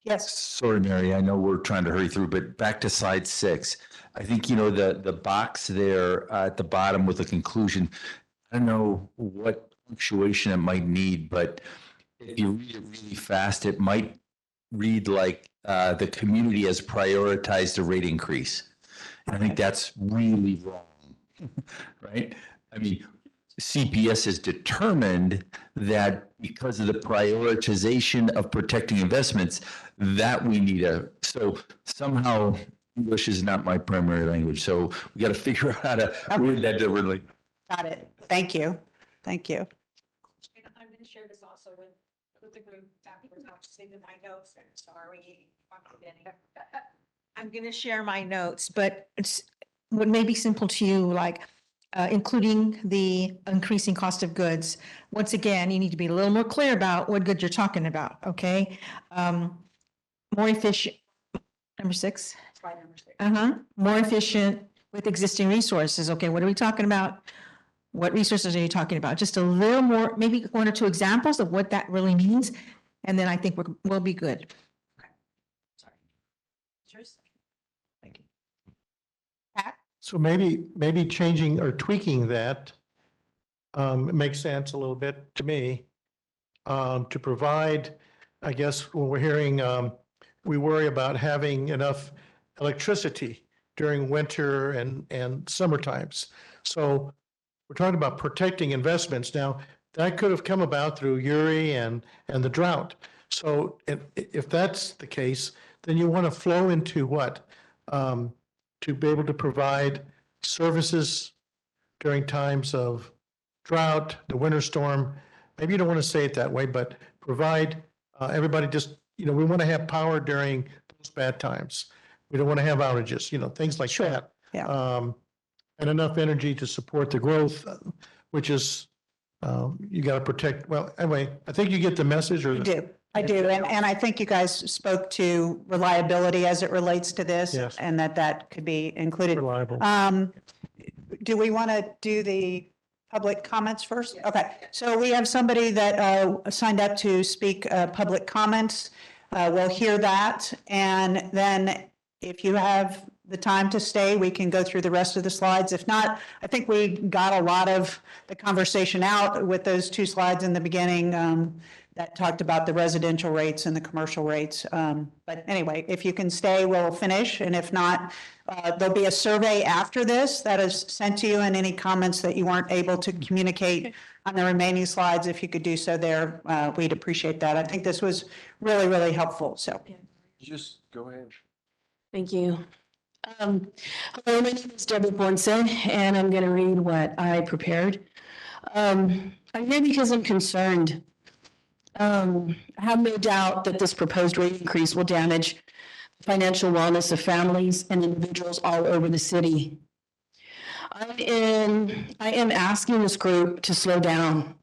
Yes. Sorry, Mary, I know we're trying to hurry through, but back to slide 6. I think, you know, the box there at the bottom with the conclusion, I don't know what punctuation it might need, but if you read it really fast, it might read like the community has prioritized a rate increase. And I think that's really wrong, right? I mean, CPS has determined that because of the prioritization of protecting investments, that we need so somehow English is not my primary language. So we got to figure out how to word that differently. Got it. Thank you. Thank you. I'm going to share this also with the group afterwards. I'll just say that my notes. Sorry. I'm going to share my notes, but it's what may be simple to you, like including the increasing cost of goods. Once again, you need to be a little more clear about what goods you're talking about, okay? More efficient, number 6. Slide number 6. More efficient with existing resources. Okay, what are we talking about? What resources are you talking about? Just a little more, maybe 1 or 2 examples of what that really means. And then I think we'll be good. Okay. Sorry. Cheers. Thank you. Pat? So maybe changing or tweaking that makes sense a little bit to me. To provide, I guess, when we're hearing, we worry about having enough electricity during winter and summer times. So we're talking about protecting investments. Now, that could have come about through Uri and the drought. So if that's the case, then you want to flow into what? To be able to provide services during times of drought, the winter storm. Maybe you don't want to say it that way, but provide everybody just, you know, we want to have power during those bad times. We don't want to have outages, you know, things like that. Yeah. And enough energy to support the growth, which is, you got to protect. Well, anyway, I think you get the message. Or I do. And I think you guys spoke to reliability as it relates to this. Yes. And that could be included. Reliable. Do we want to do the public comments first? Yes. Okay. So we have somebody that signed up to speak public comments. We'll hear that. And then if you have the time to stay, we can go through the rest of the slides. If not, I think we got a lot of the conversation out with those 2 slides in the beginning that talked about the residential rates and the commercial rates. But anyway, if you can stay, we'll finish. And if not, there'll be a survey after this that is sent to you, and any comments that you weren't able to communicate on the remaining slides, if you could do so there, we'd appreciate that. I think this was really, really helpful. So Just go ahead. Thank you. Hello, my name is Deborah Bornson, and I'm going to read what I prepared. I'm here because I'm concerned. I have no doubt that this proposed rate increase will damage the financial wellness of families and individuals all over the city. I am asking this group to slow down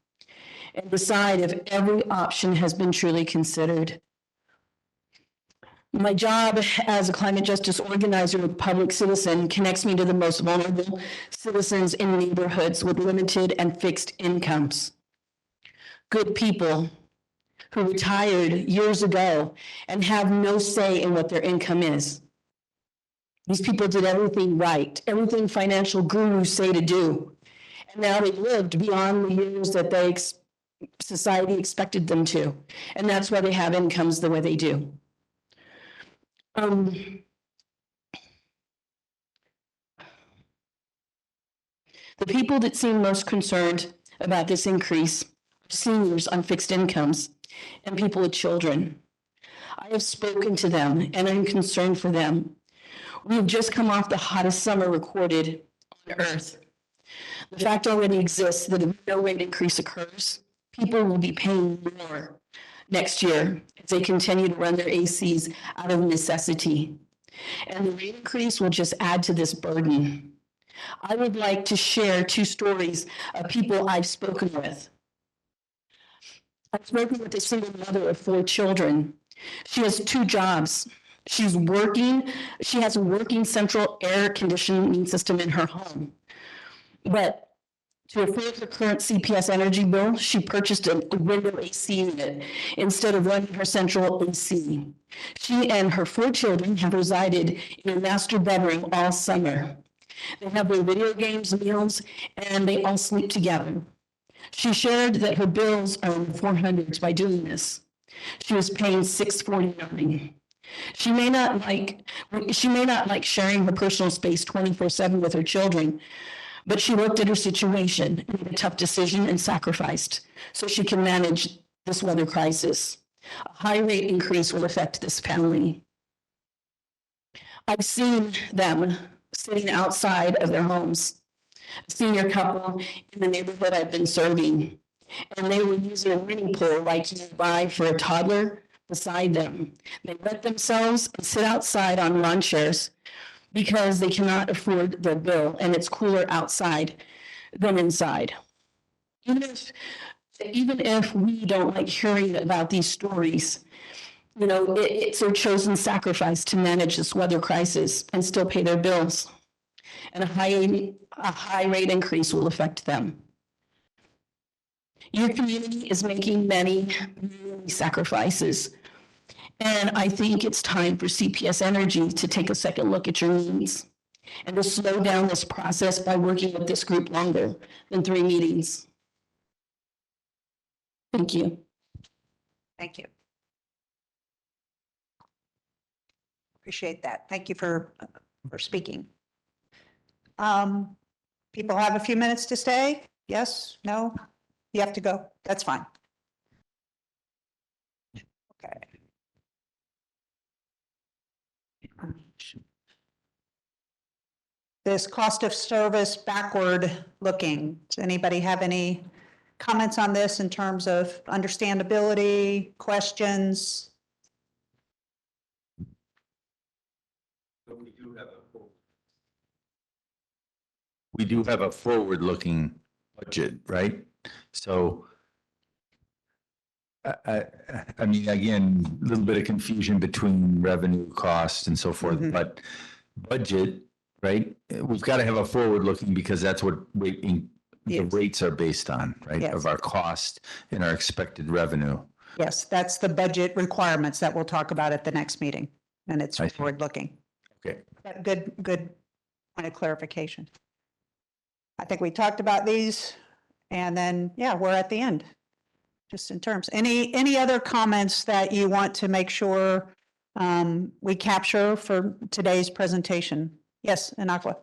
and decide if every option has been truly considered. My job as a climate justice organizer and public citizen connects me to the most vulnerable citizens in neighborhoods with limited and fixed incomes. Good people who retired years ago and have no say in what their income is. These people did everything right, everything financial gurus say to do. And now they've lived beyond the years that society expected them to. And that's why they have incomes the way they do. The people that seem most concerned about this increase are seniors on fixed incomes and people with children. I have spoken to them and I'm concerned for them. We have just come off the hottest summer recorded on Earth. The fact already exists that if no rate increase occurs, people will be paying more next year as they continue to run their ACs out of necessity. And the rate increase will just add to this burden. I would like to share 2 stories of people I've spoken with. I've spoken with a single mother of 4 children. She has 2 jobs. She has a working central air conditioning system in her home. But to afford her current CPS Energy bill, she purchased a window AC unit instead of running her central AC. She and her 4 children have resided in a master bedroom all summer. They have their video games, meals, and they all sleep together. She shared that her bills are in the 400s by doing this. She was paying $649. She may not like sharing her personal space 24/7 with her children, but she looked at her situation and made a tough decision and sacrificed so she can manage this weather crisis. A high rate increase will affect this family. I've seen them sitting outside of their homes, a senior couple in the neighborhood I've been serving, and they were using a mini pool like you buy for a toddler beside them. They wet themselves and sit outside on lawn chairs because they cannot afford their bill and it's cooler outside than inside. Even if we don't like hearing about these stories, it's their chosen sacrifice to manage this weather crisis and still pay their bills. And a high rate increase will affect them. Your community is making many sacrifices. And I think it's time for CPS Energy to take a second look at your needs and to slow down this process by working with this group longer than 3 meetings. Thank you. Thank you. Appreciate that. Thank you for speaking. People have a few minutes to stay? Yes? No? You have to go? That's fine. Okay. This cost of service backward looking. Does anybody have any comments on this in terms of understandability, questions? We do have a forward-looking budget, right? So, I mean, again, a little bit of confusion between revenue, cost, and so forth, but budget, right? We've got to have a forward-looking because that's what the rates are based on, right? Yes. Of our cost and our expected revenue. Yes, that's the budget requirements that we'll talk about at the next meeting, and it's forward looking. Okay. Good point of clarification. I think we talked about these, and then, yeah, we're at the end. Just in terms, any other comments that you want to make sure we capture for today's presentation? Yes, Inakwa.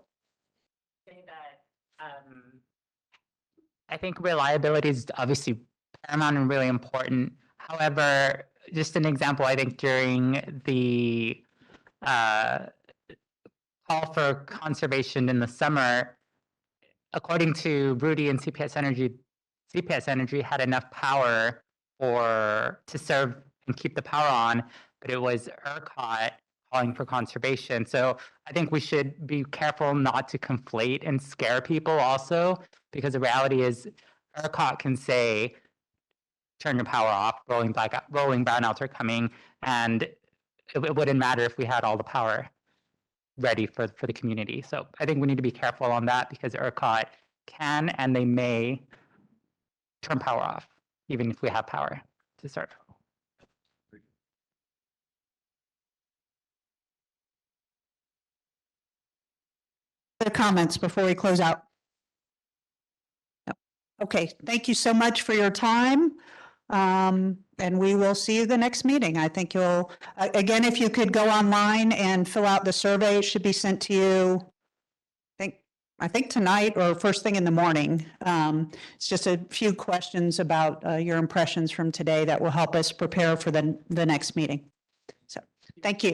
I think reliability is obviously paramount and really important. However, just an example, I think during the call for conservation in the summer, according to Rudy and CPS Energy had enough power to serve and keep the power on, but it was ERCOT calling for conservation. So I think we should be careful not to conflate and scare people also, because the reality is ERCOT can say, turn your power off, rolling brownouts are coming, and it wouldn't matter if we had all the power ready for the community. So I think we need to be careful on that because ERCOT can and they may turn power off, even if we have power to serve. Other comments before we close out? No. Okay, thank you so much for your time. And we will see you the next meeting. I think you'll, again, if you could go online and fill out the survey, it should be sent to you, I think, I think tonight or first thing in the morning. It's just a few questions about your impressions from today that will help us prepare for the next meeting. So, thank you.